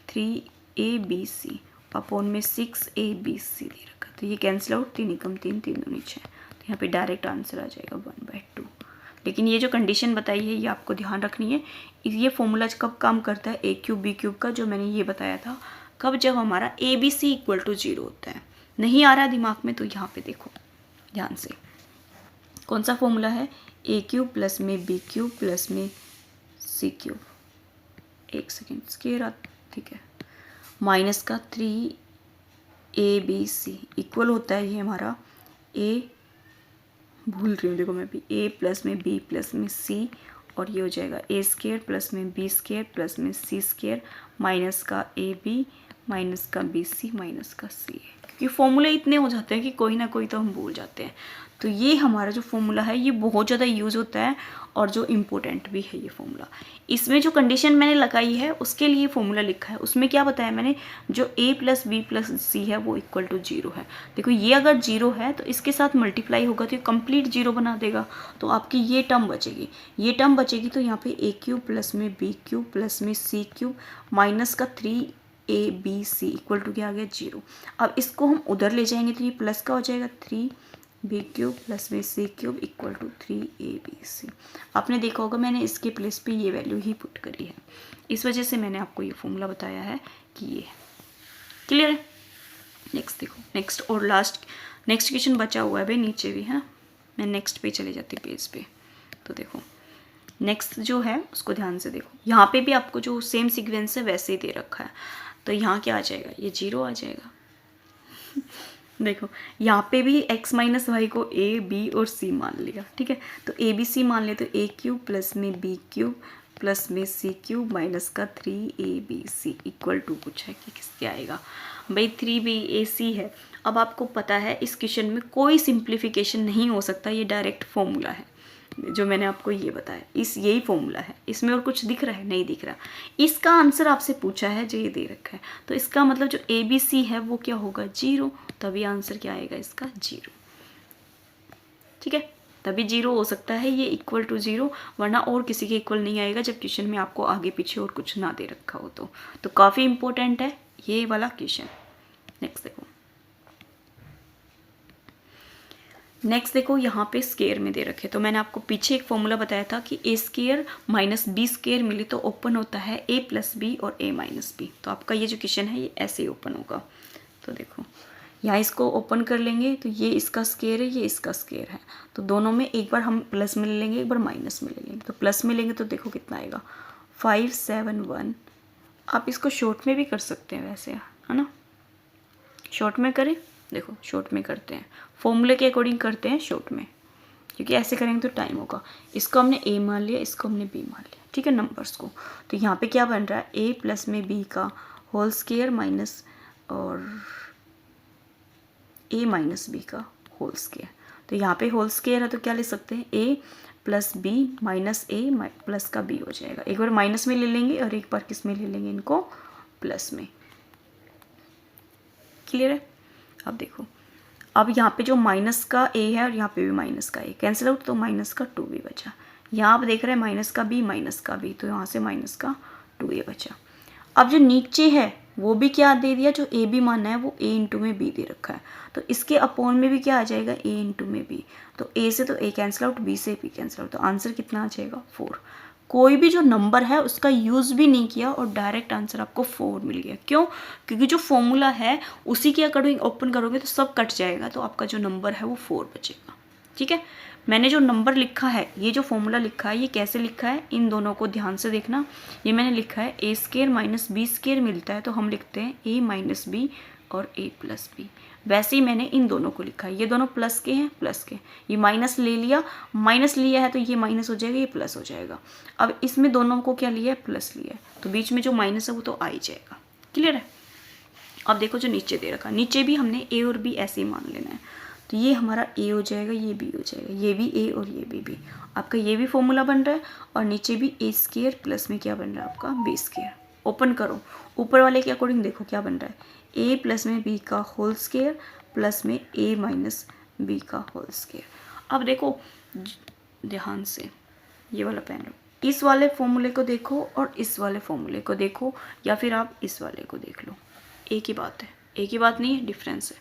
3ab अपॉन में 6abc दे रखा, तो ये कैंसिल आउट, 3 एकम 3, 3 दूनी 6, तो यहाँ पे डायरेक्ट आंसर आ जाएगा 1/2। लेकिन ये जो कंडीशन बताई है ये आपको ध्यान रखनी है। ये फॉर्मूला कब काम करता है, ए क्यूब बी क्यूब का, जो मैंने ये बताया था, कब, जब हमारा A B C equal to 0 होता है। नहीं आ रहा दिमाग में तो यहाँ पे देखो ध्यान से, कौन सा फॉर्मूला है, ए क्यूब प्लस में बी क्यूब प्लस में सी क्यूब, एक सेकेंड स्केयर, ठीक है, माइनस का 3abc इक्वल होता है ये हमारा ए, भूल रही हूँ देखो मैं भी, ए प्लस में बी प्लस में सी, और ये हो जाएगा ए स्केयर प्लस में बी स्केयर प्लस में सी स्केयर माइनस का ए बी माइनस का बी सी माइनस का सी है, क्योंकि फॉर्मूले इतने हो जाते हैं कि कोई ना कोई तो हम भूल जाते हैं। तो ये हमारा जो फॉर्मूला है ये बहुत ज़्यादा यूज़ होता है और जो इम्पोर्टेंट भी है ये फॉर्मूला। इसमें जो कंडीशन मैंने लगाई है उसके लिए फॉर्मूला लिखा है, उसमें क्या बताया मैंने, जो a प्लस बी प्लस सी है वो इक्वल टू 0 है। देखो ये अगर 0 है तो इसके साथ मल्टीप्लाई होगा तो ये कंप्लीट 0 बना देगा, तो आपकी ये टर्म बचेगी, ये टर्म बचेगी, तो यहाँ पे a क्यूब प्लस में बी क्यूब प्लस में सी क्यूब माइनस का 3abc इक्वल टू क्या आ गया 0। अब इसको हम उधर ले जाएंगे तो ये प्लस का हो जाएगा 3b क्यूब प्लस में सी क्यूब इक्वल टू 3abc। आपने देखा होगा मैंने इसके प्लेस पे ये वैल्यू ही पुट करी है, इस वजह से मैंने आपको ये फॉर्मूला बताया है कि ये है। क्लियर है? नेक्स्ट देखो, नेक्स्ट और लास्ट, नेक्स्ट क्वेश्चन बचा हुआ है भाई नीचे भी है ना, मैं नेक्स्ट पे चले जाती पेज पे। तो देखो नेक्स्ट जो है उसको ध्यान से देखो, यहाँ पे भी आपको जो सेम सीक्वेंस है वैसे ही दे रखा है, तो यहाँ क्या आ जाएगा, ये 0 आ जाएगा। देखो यहाँ पे भी x माइनस वाई को a b और c मान लिया, ठीक है, तो a b c मान ले तो a क्यूब प्लस में b क्यूब प्लस में c क्यूब माइनस का 3abc इक्वल टू कुछ है कि किसके आएगा भाई 3bac है। अब आपको पता है इस क्वेश्चन में कोई सिंप्लीफिकेशन नहीं हो सकता, ये डायरेक्ट फॉर्मूला है जो मैंने आपको ये बताया, यही फॉर्मूला है, इसमें और कुछ दिख रहा है नहीं दिख रहा। इसका आंसर आपसे पूछा है जो ये दे रखा है, तो इसका मतलब जो ए बी सी है वो क्या होगा 0, तभी आंसर क्या आएगा इसका 0, ठीक है, तभी 0 हो सकता है ये इक्वल टू 0, वरना और किसी के इक्वल नहीं आएगा जब क्वेश्चन में आपको आगे पीछे और कुछ ना दे रखा हो तो काफ़ी इंपॉर्टेंट है ये वाला क्वेश्चन। नेक्स्ट देखो यहाँ पे स्केयर में दे रखे, तो मैंने आपको पीछे एक फॉर्मूला बताया था कि ए स्केयर माइनस बी स्केयर मिले तो ओपन होता है ए प्लस बी और ए माइनस बी। तो आपका ये जो क्वेश्चन है ये ऐसे ही ओपन होगा। तो देखो यहाँ इसको ओपन कर लेंगे तो ये इसका स्केयर है, ये इसका स्केयर है, तो दोनों में एक बार हम प्लस में ले लेंगे एक बार माइनस में ले लेंगे। तो प्लस में लेंगे तो देखो कितना आएगा 571। आप इसको शॉर्ट में भी कर सकते हैं वैसे, है ना, शॉर्ट में करें, देखो शॉर्ट में करते हैं, फॉर्मूले के अकॉर्डिंग करते हैं शॉर्ट में, क्योंकि ऐसे करेंगे तो टाइम होगा। इसको हमने ए मान लिया, इसको हमने बी मान लिया, ठीक है, नंबर्स को। तो यहाँ पे क्या बन रहा है ए प्लस में बी का होल स्केयर माइनस और ए माइनस बी का होल स्केयर। तो यहाँ पे होल स्केयर है तो क्या ले सकते हैं ए प्लस बी माइनस ए प्लस का बी हो जाएगा। एक बार माइनस में ले लेंगे और एक बार किस में ले लेंगे इनको प्लस में। क्लियर है? अब देखो अब यहाँ पे जो माइनस का ए है और यहाँ पे भी माइनस का ए कैंसिल आउट, तो माइनस का 2b बचा। यहाँ आप देख रहे हैं माइनस का बी, तो यहाँ से माइनस का 2a बचा। अब जो नीचे है वो भी क्या दे दिया, जो ए बी मानना है वो ए इंटू में बी दे रखा है, तो इसके अपॉन में भी क्या आ जाएगा ए इंटू में बी। तो ए से तो ए कैंसिल आउट, बी से बी कैंसिल आउट, तो आंसर कितना आ जाएगा 4। कोई भी जो नंबर है उसका यूज़ भी नहीं किया और डायरेक्ट आंसर आपको 4 मिल गया। क्यों? क्योंकि जो फॉर्मूला है उसी के अकॉर्डिंग ओपन करोगे तो सब कट जाएगा, तो आपका जो नंबर है वो 4 बचेगा। ठीक है, मैंने जो नंबर लिखा है, ये जो फॉर्मूला लिखा है, ये कैसे लिखा है इन दोनों को ध्यान से देखना। ये मैंने लिखा है ए स्केयर माइनस बी स्केयर मिलता है तो हम लिखते हैं ए माइनस बी और ए प्लस बी। वैसे ही मैंने इन दोनों को लिखा है, ये दोनों प्लस के हैं, प्लस के, ये माइनस ले लिया, माइनस लिया है तो ये माइनस हो जाएगा, ये प्लस हो जाएगा। अब इसमें दोनों को क्या लिया है, प्लस लिया है, तो बीच में जो माइनस है वो तो आ ही जाएगा। क्लियर है? अब देखो जो नीचे दे रखा, नीचे भी हमने ए और बी ऐसे ही मान लेना है। तो ये हमारा ए हो जाएगा, ये बी हो जाएगा, ये भी ए और ये भी बी। आपका ये भी फॉर्मूला बन रहा है और नीचे भी ए स्क्वायर प्लस में क्या बन रहा है आपका बी स्क्वायर। ओपन करो, ऊपर वाले के अकॉर्डिंग देखो क्या बन रहा है, ए प्लस में बी का होल स्क्वायर प्लस में ए माइनस बी का होल स्क्वायर। अब देखो ध्यान से, ये वाला पेन लो, इस वाले फॉर्मूले को देखो और इस वाले फॉर्मूले को देखो, या फिर आप इस वाले को देख लो, एक ही बात है, एक ही बात नहीं है, डिफरेंस है।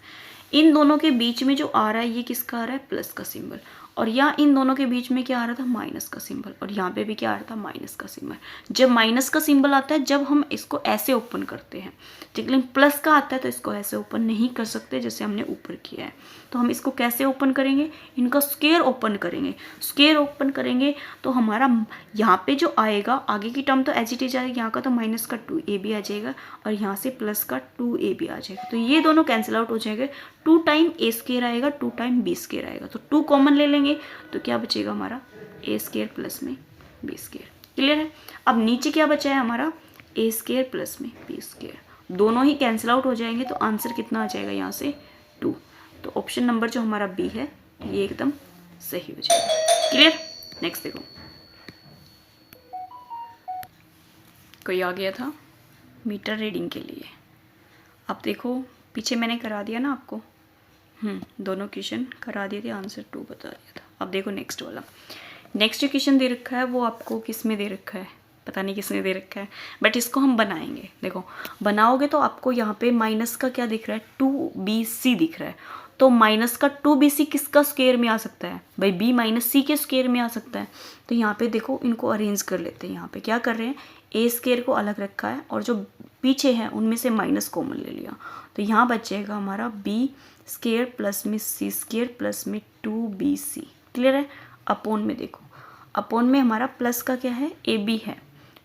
इन दोनों के बीच में जो आ रहा है ये किसका आ रहा है, प्लस का सिंबल, और यहाँ इन दोनों के बीच में क्या आ रहा था, माइनस का सिंबल, और यहाँ पे भी क्या आ रहा था, माइनस का सिंबल। जब माइनस का सिंबल आता है जब हम इसको ऐसे ओपन करते हैं, लेकिन प्लस का आता है तो इसको ऐसे ओपन नहीं कर सकते जैसे हमने ऊपर किया है। तो हम इसको कैसे ओपन करेंगे, इनका स्क्वायर ओपन करेंगे। स्क्वायर ओपन करेंगे तो हमारा यहाँ पे जो आएगा, आगे की टर्म तो एज इट इज आएगी, यहाँ का तो माइनस का 2ab आ जाएगा और यहाँ से प्लस का 2ab आ जाएगा। तो ये दोनों कैंसिल आउट हो जाएंगे, 2 टाइम ए स्क्वायर आएगा, 2 टाइम बी स्क्वायर आएगा, तो 2 कॉमन ले लेंगे तो क्या बचेगा हमारा ए स्क्वायर प्लस में बी स्क्वायर। क्लियर है। अब नीचे क्या बचा है हमारा, ए स्क्वायर प्लस में बी स्क्वायर, दोनों ही कैंसिल आउट हो जाएंगे तो आंसर कितना आ जाएगा यहाँ से 2। तो ऑप्शन नंबर जो हमारा बी है ये एकदम सही हो जाएगा। क्लियर। नेक्स्ट देखो, कोई आ गया था मीटर रीडिंग के लिए। अब देखो पीछे मैंने करा दिया ना आपको, दोनों क्वेश्चन करा दिए थे, आंसर 2 बता दिया था। अब देखो नेक्स्ट वाला, नेक्स्ट क्वेश्चन दे रखा है, वो आपको किस में दे रखा है पता नहीं किसने दे रखा है, बट इसको हम बनाएंगे। देखो बनाओगे तो आपको यहाँ पे माइनस का क्या दिख रहा है, 2bc दिख रहा है। तो माइनस का 2bc किसका स्क्वायर में आ सकता है भाई, b माइनस सी के स्क्वायर में आ सकता है। तो यहाँ पे देखो इनको अरेंज कर लेते हैं। यहाँ पे क्या कर रहे हैं, ए स्क्वायर को अलग रखा है और जो पीछे है उनमें से माइनस कॉमन ले लिया। तो यहाँ बचेगा हमारा b स्क्वायर प्लस में c स्क्वायर प्लस में 2bc। क्लियर है। अपोन में देखो, अपोन में हमारा प्लस का क्या है, ab है,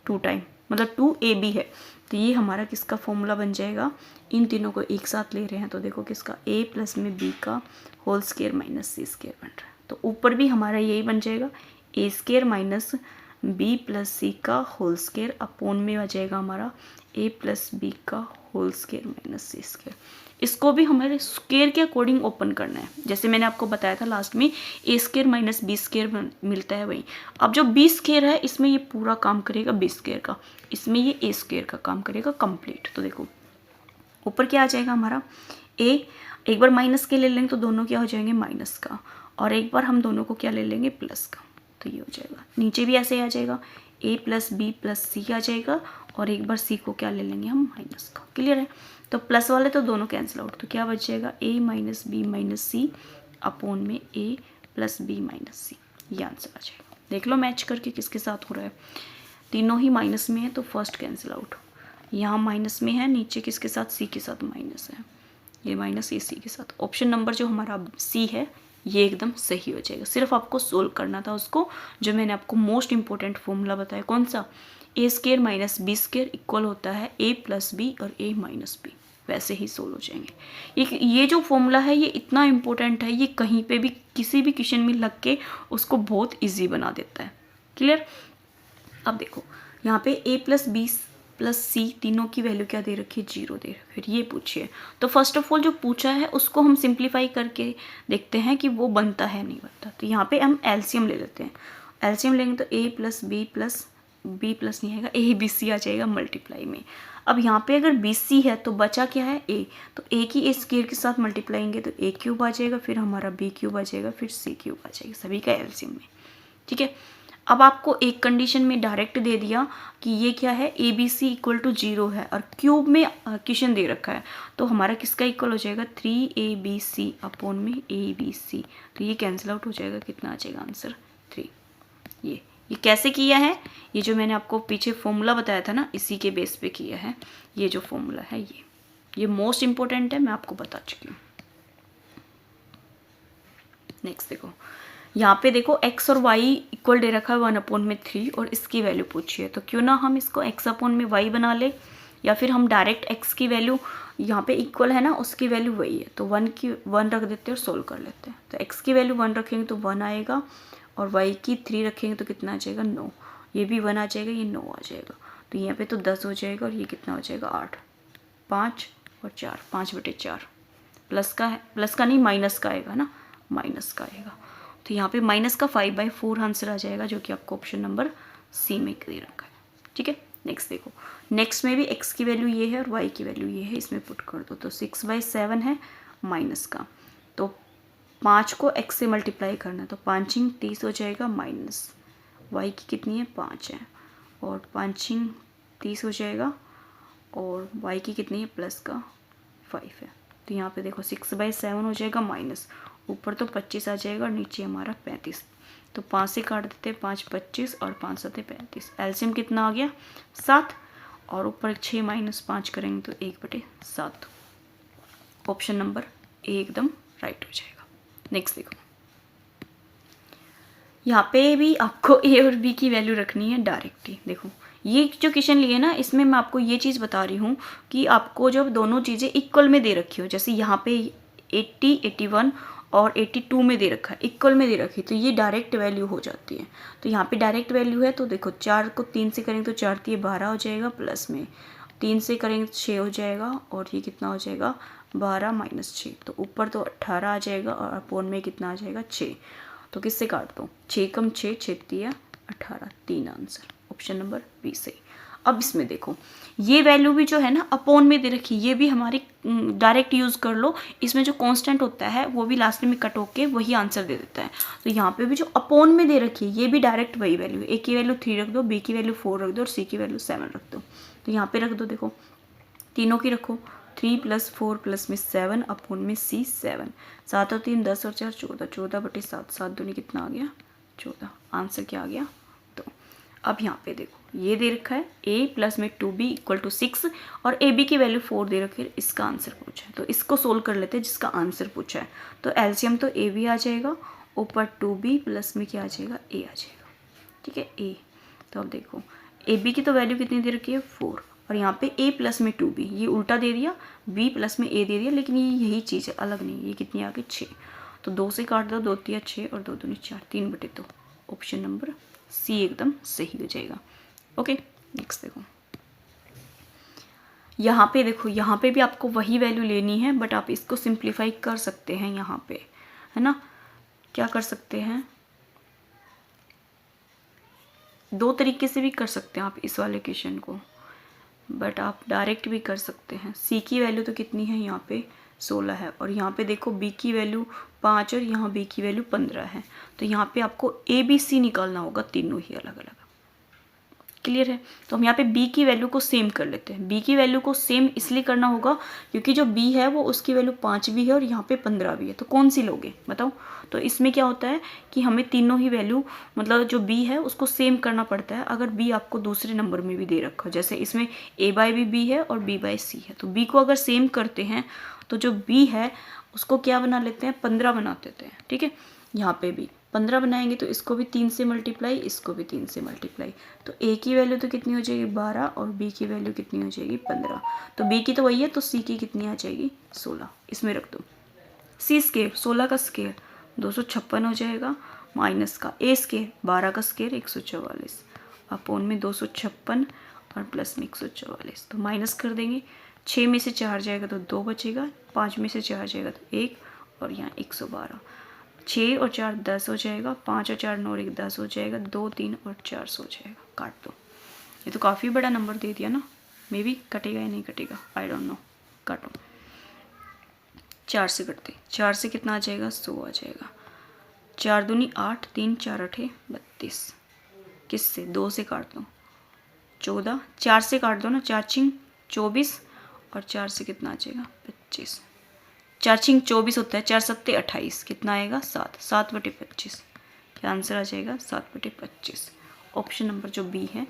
2 टाइम मतलब 2ab है। तो ये हमारा किसका फॉर्मूला बन जाएगा, इन तीनों को एक साथ ले रहे हैं तो देखो किसका, a प्लस में b का whole square minus C square बन रहा है। तो ऊपर भी हमारा यही बन जाएगा, a square minus b plus C का होल स्क्वायर, अपोन में आ जाएगा हमारा a प्लस b का whole square minus C square. इसको भी हमारे स्क्वायर के अकॉर्डिंग ओपन करना है, जैसे मैंने आपको बताया था लास्ट में ए स्क्वायर माइनस बी स्क्वायर मिलता है वही। अब जो बी स्क्वायर है इसमें ये पूरा काम करेगा बी स्क्वायर का, इसमें ये ए स्क्वायर का काम करेगा कंप्लीट। तो देखो ऊपर क्या आ जाएगा हमारा ए, एक बार माइनस के ले लेंगे तो दोनों क्या हो जाएंगे माइनस का, और एक बार हम दोनों को क्या ले लेंगे प्लस का, तो ये हो जाएगा। नीचे भी ऐसे ही आ जाएगा, ए प्लस बी प्लस सी आ जाएगा और एक बार सी को क्या ले लेंगे हम माइनस का। क्लियर है। तो प्लस वाले तो दोनों कैंसिल आउट, तो क्या बच जाएगा A minus B minus C upon में A plus B minus C, ये आंसर आ जाएगा। देख लो मैच करके किसके साथ हो रहा है, तीनों ही माइनस में है तो फर्स्ट कैंसिल आउट, यहाँ माइनस में है, नीचे किसके साथ, सी के साथ माइनस है, ये माइनस ये सी के साथ। ऑप्शन नंबर जो हमारा सी है ये एकदम सही हो जाएगा। सिर्फ आपको सोल्व करना था उसको, जो मैंने आपको मोस्ट इंपॉर्टेंट फॉर्मूला बताया, कौन सा, A square minus B square equal होता है ए प्लस बी और ए माइनस बी, वैसे ही सोल्व हो जाएंगे। ये जो फॉर्मूला है ये इतना इंपॉर्टेंट है, ये कहीं पे भी किसी भी क्वेश्चन में लग के उसको बहुत ईजी बना देता है। क्लियर। अब देखो यहाँ पे ए प्लस बी प्लस सी तीनों की वैल्यू क्या दे रखी है, 0 दे रखी है। फिर ये पूछिए, तो फर्स्ट ऑफ ऑल जो पूछा है उसको हम सिंप्लीफाई करके देखते हैं कि वो बनता है नहीं बनता। तो यहाँ पे हम एलसीएम ले लेते हैं, एलसीएम लेंगे तो ए प्लस बी प्लस नहीं आएगा, ए बी सी आ जाएगा मल्टीप्लाई में। अब यहाँ पे अगर बी सी है तो बचा क्या है ए, तो ए की ए स्क्वायर के साथ मल्टीप्लाइंगे तो ए क्यूब आ जाएगा, फिर हमारा बी क्यूब आ जाएगा, फिर सी क्यूब आ जाएगा, सभी का एलसीएम में। ठीक है। अब आपको एक कंडीशन में डायरेक्ट दे दिया कि ये क्या है, A B C equal to 0 है और क्यूब में क्वेश्चन दे रखा है, तो हमारा किसका इक्वल हो जाएगा 3abc अपोन में abc। तो ये कैंसिल आउट हो जाएगा, कितना आ जाएगा आंसर 3। ये कैसे किया है, ये जो मैंने आपको पीछे फॉर्मूला बताया था ना, इसी के बेस पे किया है। ये जो फॉर्मूला है ये मोस्ट इंपॉर्टेंट है, मैं आपको बता चुकी हूँ। नेक्स्ट देखो, यहाँ पे देखो x और y इक्वल दे रखा है 1/3 और इसकी वैल्यू पूछी है, तो क्यों ना हम इसको x/y बना ले, या फिर हम डायरेक्ट x की वैल्यू यहाँ पे इक्वल है ना, उसकी वैल्यू वही है तो 1 रख देते हैं और सोल्व कर लेते हैं। तो x की वैल्यू 1 रखेंगे तो 1 आएगा और y की 3 रखेंगे तो कितना आ जाएगा 9, ये भी 1 आ जाएगा, ये 9 आ जाएगा। तो यहाँ पे तो 10 हो जाएगा और ये कितना हो जाएगा 8, 5 और 4, 5/4 प्लस का है, प्लस का नहीं माइनस का आएगा ना, माइनस का आएगा। तो यहाँ पे माइनस का 5/4 आंसर आ जाएगा, जो कि आपको ऑप्शन नंबर सी में दे रखा है। ठीक है, नेक्स्ट देखो, नेक्स्ट में भी x की वैल्यू ये है और y की वैल्यू ये है, इसमें पुट कर दो। तो 6/7 है माइनस का, तो 5 को x से मल्टीप्लाई करना है, तो 5 × 30 हो जाएगा माइनस, y की कितनी है 5 है, और 5 × 30 हो जाएगा, और y की कितनी है प्लस का 5 है। तो यहाँ पे देखो 6/7 हो जाएगा माइनस, ऊपर तो 25 आ जाएगा और नीचे हमारा 35। तो 5 से काट देते, 5 25 और 5 7 35। एलसीएम कितना आ गया 7, और ऊपर 6 - 5 करेंगे तो 1/7। ऑप्शन नंबर ए एकदम राइट हो जाएगा। नेक्स्ट देखो, यहाँ पे भी आपको ए और बी की वैल्यू रखनी है डायरेक्टली। देखो ये जो क्वेश्चन लिए ना, इसमें मैं आपको ये चीज़ बता रही हूँ कि आपको जब दोनों चीज़ें इक्वल में दे रखी हो, जैसे यहाँ पे 80 81 और 82 में दे रखा है, इक्वल में दे रखी, तो ये डायरेक्ट वैल्यू हो जाती है। तो यहाँ पे डायरेक्ट वैल्यू है, तो देखो 4 को 3 से करेंगे तो 4 × 3 12 हो जाएगा, प्लस में 3 से करेंगे तो 6 हो जाएगा, और ये कितना हो जाएगा 12 - 6, तो ऊपर तो 18 आ जाएगा, और अपोन में कितना आ जाएगा 6। तो किससे काट दो, 6 × 6 6 × 18, 3 आंसर, ऑप्शन नंबर बी सही। अब इसमें देखो ये वैल्यू भी जो है ना अपोन में दे रखी, ये भी हमारी डायरेक्ट यूज़ कर लो, इसमें जो कांस्टेंट होता है वो भी लास्ट में कट होके वही आंसर दे देता है। तो यहाँ पे भी जो अपोन में दे रखी है ये भी डायरेक्ट वही वैल्यू है। ए की वैल्यू 3 रख दो, बी की वैल्यू 4 रख दो, और सी की वैल्यू 7 रख दो। तो यहाँ पे रख दो, देखो तीनों की रखो, 3 + 4 प्लस में 7 अपोन में सी 7, 7 और 3 10 और 4 14, 14/7, 7 दूनी कितना आ गया 14, आंसर क्या आ गया 2। अब यहाँ पे देखो ये दे रखा है a प्लस में 2b = 6, और ए बी की वैल्यू 4 दे रखी है, इसका आंसर पूछा है। तो इसको सोल्व कर लेते हैं जिसका आंसर पूछा है। तो एलसीएम तो ए बी आ जाएगा, ऊपर 2b प्लस में क्या आ जाएगा a आ जाएगा। ठीक है a, तो अब देखो ए बी की तो वैल्यू कितनी दे रखी है 4, और यहाँ पे a प्लस में 2b, ये उल्टा दे दिया, b प्लस में a दे दिया, लेकिन ये यही चीज़ है, अलग नहीं। ये कितनी आ गई 6, तो 2 से काट दो, 2 × 6 और 2 दूनी 4, 3/2, ऑप्शन नंबर सी एकदम सही हो जाएगा। ओके, नेक्स्ट देखो, यहाँ पे देखो, यहाँ पे भी आपको वही वैल्यू लेनी है, बट आप इसको सिंप्लीफाई कर सकते हैं यहाँ पे, है ना। क्या कर सकते हैं, 2 तरीके से भी कर सकते हैं आप इस वाले क्वेश्चन को, बट आप डायरेक्ट भी कर सकते हैं। सी की वैल्यू तो कितनी है यहाँ पे 16 है, और यहाँ पे देखो बी की वैल्यू 5 और यहाँ बी की वैल्यू 15 है। तो यहाँ पे आपको ए बी सी निकालना होगा, तीनों ही अलग अलग। क्लियर है। तो हम यहाँ पे b की वैल्यू को सेम कर लेते हैं। b की वैल्यू को सेम इसलिए करना होगा क्योंकि जो b है वो उसकी वैल्यू 5 भी है और यहाँ पे 15 भी है, तो कौन सी लोगे बताओ। तो इसमें क्या होता है कि हमें तीनों ही वैल्यू, मतलब जो b है उसको सेम करना पड़ता है अगर b आपको दूसरे नंबर में भी दे रखा हो। जैसे इसमें a/b है और b/c है, तो b को अगर सेम करते हैं तो जो b है उसको क्या बना लेते हैं 15 बना देते हैं। ठीक है, यहाँ पे भी 15 बनाएंगे तो इसको भी 3 से मल्टीप्लाई, इसको भी 3 से मल्टीप्लाई, तो a की वैल्यू तो कितनी हो जाएगी 12 और b की वैल्यू कितनी हो जाएगी 15। तो b की तो वही है, तो c की कितनी आ जाएगी 16, इसमें रख दो। c स्केयर 16 का स्केयर 256 हो जाएगा, माइनस का a स्केयर 12 का स्केयर 144, अपोन में 256 और प्लस में 144, तो माइनस कर देंगे। 6 में से 4 जाएगा तो 2 बचेगा, 5 में से 4 जाएगा तो 1, और यहाँ 112। 6 और 4 10 हो जाएगा, 5 और 4 9 और 1 10 हो जाएगा, 2 3 और 4 हो जाएगा। काट दो। ये तो काफ़ी बड़ा नंबर दे दिया ना, मे बी कटेगा या नहीं कटेगा, आई डोंट नो। काटो, 4 से कटते, 4 से कितना आ जाएगा 100 आ जाएगा। 4 दूनी 8, 3 4 8 32, किससे 2 से काट दो 14, 4 से काट दो ना, 4 6 24 और 4 से कितना आ जाएगा 25, 4 6 24 होता है, 4 7 28, कितना आएगा 7, 7/25, क्या आंसर आ जाएगा 7/25। ऑप्शन नंबर जो बी है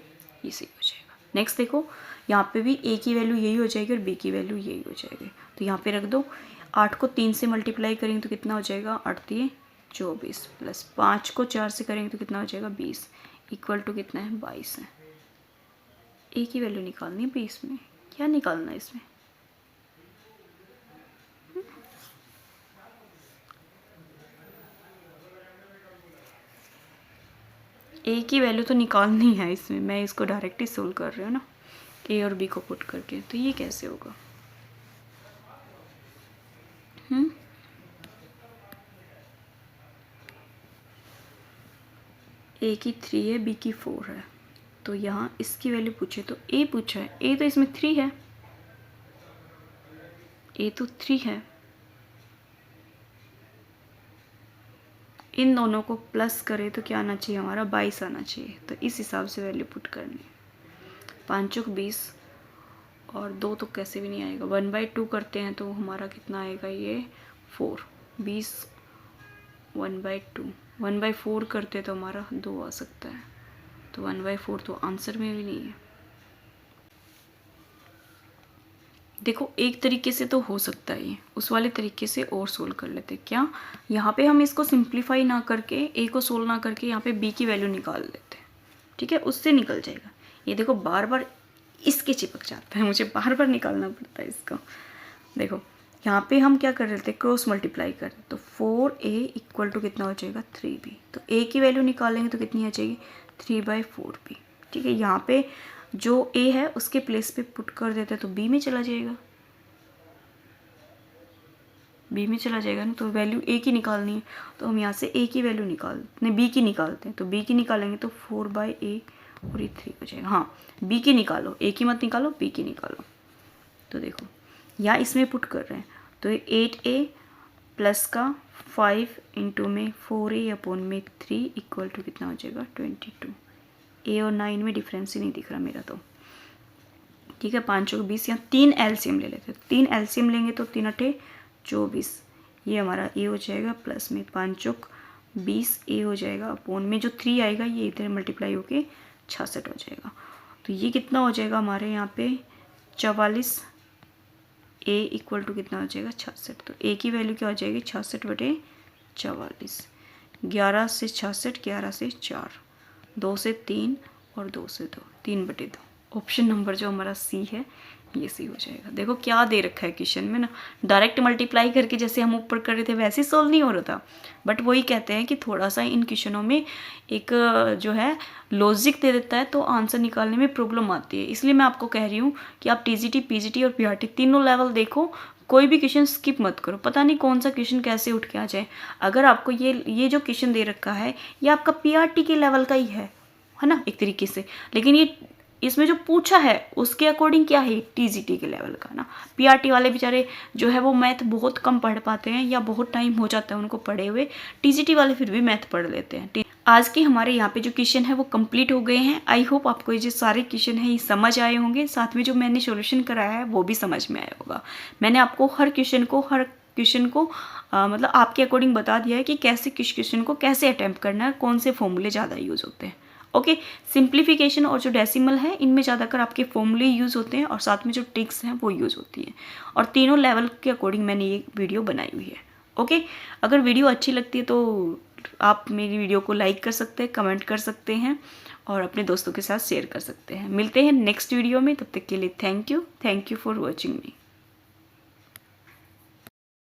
ये सही हो जाएगा। नेक्स्ट देखो, यहाँ पे भी a की वैल्यू यही हो जाएगी और b की वैल्यू यही हो जाएगी, तो यहाँ पे रख दो। 8 को 3 से मल्टीप्लाई करेंगे तो कितना हो जाएगा 8 3 24, प्लस 5 को 4 से करेंगे तो कितना हो जाएगा 20, इक्वल टू कितना है 22 है। a की वैल्यू निकालनी है 20 में, क्या निकालना है इसमें, ए की वैल्यू तो निकालनी है इसमें, मैं इसको डायरेक्ट ही सोल्व कर रही हूँ ना, ए और बी को पुट करके, तो ये कैसे होगा। ए की 3 है, बी की 4 है, तो यहाँ इसकी वैल्यू पूछे तो ए पूछा है, ए तो इसमें 3 है, ए तो 3 है। इन दोनों को प्लस करें तो क्या आना चाहिए हमारा 22 आना चाहिए, तो इस हिसाब से वैल्यू पुट करनी है। 5 चौक 20 और 2 तो कैसे भी नहीं आएगा, 1/2 करते हैं तो हमारा कितना आएगा ये 4, 20 1/2, 1/4 करते तो हमारा 2 आ सकता है, तो 1/4 तो आंसर में भी नहीं है। देखो एक तरीके से तो हो सकता है ये, उस वाले तरीके से और सोल्व कर लेते। क्या यहाँ पे हम इसको सिंप्लीफाई ना करके, ए को सोल्व ना करके यहाँ पे बी की वैल्यू निकाल लेते हैं, ठीक है, उससे निकल जाएगा। ये देखो बार बार इसके चिपक जाता है, मुझे बार बार निकालना पड़ता है इसको। देखो यहाँ पे हम क्या कर रहे थे, क्रॉस मल्टीप्लाई कर, तो 4a इक्वल टू कितना हो जाएगा 3b, तो a की वैल्यू निकालेंगे तो कितनी आ जाएगी 3/4b, ठीक है। यहाँ पे जो a है उसके प्लेस पे पुट कर देते हैं तो b में चला जाएगा, b में चला जाएगा ना, तो वैल्यू a की निकालनी है, तो हम यहाँ से a की वैल्यू b की निकालते हैं, तो b की निकालेंगे तो 4/a और ये 3 हो जाएगा। हाँ b की निकालो, a की मत निकालो, b की निकालो। तो देखो या इसमें पुट कर रहे हैं तो 8a प्लस का 5 इंटू में 4a अपॉन में 3 इक्वल टू कितना हो जाएगा 22। a और 9 में डिफरेंस ही नहीं दिख रहा मेरा, तो ठीक है। 5 चौक 20, यहाँ 3 एलसीएम ले लेते हैं, 3 एलसीएम लेंगे तो 3 अठे 24, ये हमारा a हो जाएगा, प्लस में 5 चौक 20 a हो जाएगा, अपॉन में जो 3 आएगा ये इधर मल्टीप्लाई होके 66 हो जाएगा। तो ये कितना हो जाएगा हमारे यहाँ पे 44, a इक्वल टू कितना हो जाएगा 66, तो a की वैल्यू क्या हो जाएगी 66/44, 11 से 66, 11 से 4, 2 से 3 और 2 से 2, 3/2। ऑप्शन नंबर जो हमारा सी है ये सी हो जाएगा। देखो क्या दे रखा है क्वेश्चन में ना, डायरेक्ट मल्टीप्लाई करके जैसे हम ऊपर कर रहे थे वैसे सॉल्व नहीं हो रहा था, बट वही कहते हैं कि थोड़ा सा इन क्वेश्चनों में एक जो है लॉजिक दे देता है तो आंसर निकालने में प्रॉब्लम आती है। इसलिए मैं आपको कह रही हूँ कि आप टीजीटी, पीजीटी और पीआरटी तीनों लेवल देखो, कोई भी क्वेश्चन स्किप मत करो, पता नहीं कौन सा क्वेश्चन कैसे उठ के आ जाए। अगर आपको ये जो क्वेश्चन दे रखा है ये आपका पीआरटी के लेवल का ही है ना एक तरीके से, लेकिन ये इसमें जो पूछा है उसके अकॉर्डिंग क्या है टीजीटी के लेवल का ना। पीआरटी वाले बेचारे जो है वो मैथ बहुत कम पढ़ पाते हैं या बहुत टाइम हो जाता है उनको पढ़े हुए, टीजीटी वाले फिर भी मैथ पढ़ लेते हैं। आज के हमारे यहाँ पे जो क्वेश्चन है वो कंप्लीट हो गए हैं। आई होप आपको ये जो सारे क्वेश्चन है ये समझ आए होंगे, साथ में जो मैंने सॉल्यूशन कराया है वो भी समझ में आया होगा। मैंने आपको हर क्वेश्चन को मतलब आपके अकॉर्डिंग बता दिया है कि कैसे किस क्वेश्चन को कैसे अटैम्प्ट करना है, कौन से फॉर्मूले ज़्यादा यूज़ होते हैं। ओके, सिंप्लीफिकेशन और जो डेसिमल है इनमें ज़्यादातर आपके फॉर्मूले यूज़ होते हैं और साथ में जो ट्रिक्स हैं वो यूज़ होती हैं, और तीनों लेवल के अकॉर्डिंग मैंने ये वीडियो बनाई हुई है। ओके, अगर वीडियो अच्छी लगती है तो आप मेरी वीडियो को लाइक कर सकते हैं, कमेंट कर सकते हैं और अपने दोस्तों के साथ शेयर कर सकते हैं। मिलते हैं नेक्स्ट वीडियो में, तब तक के लिए thank you for watching me.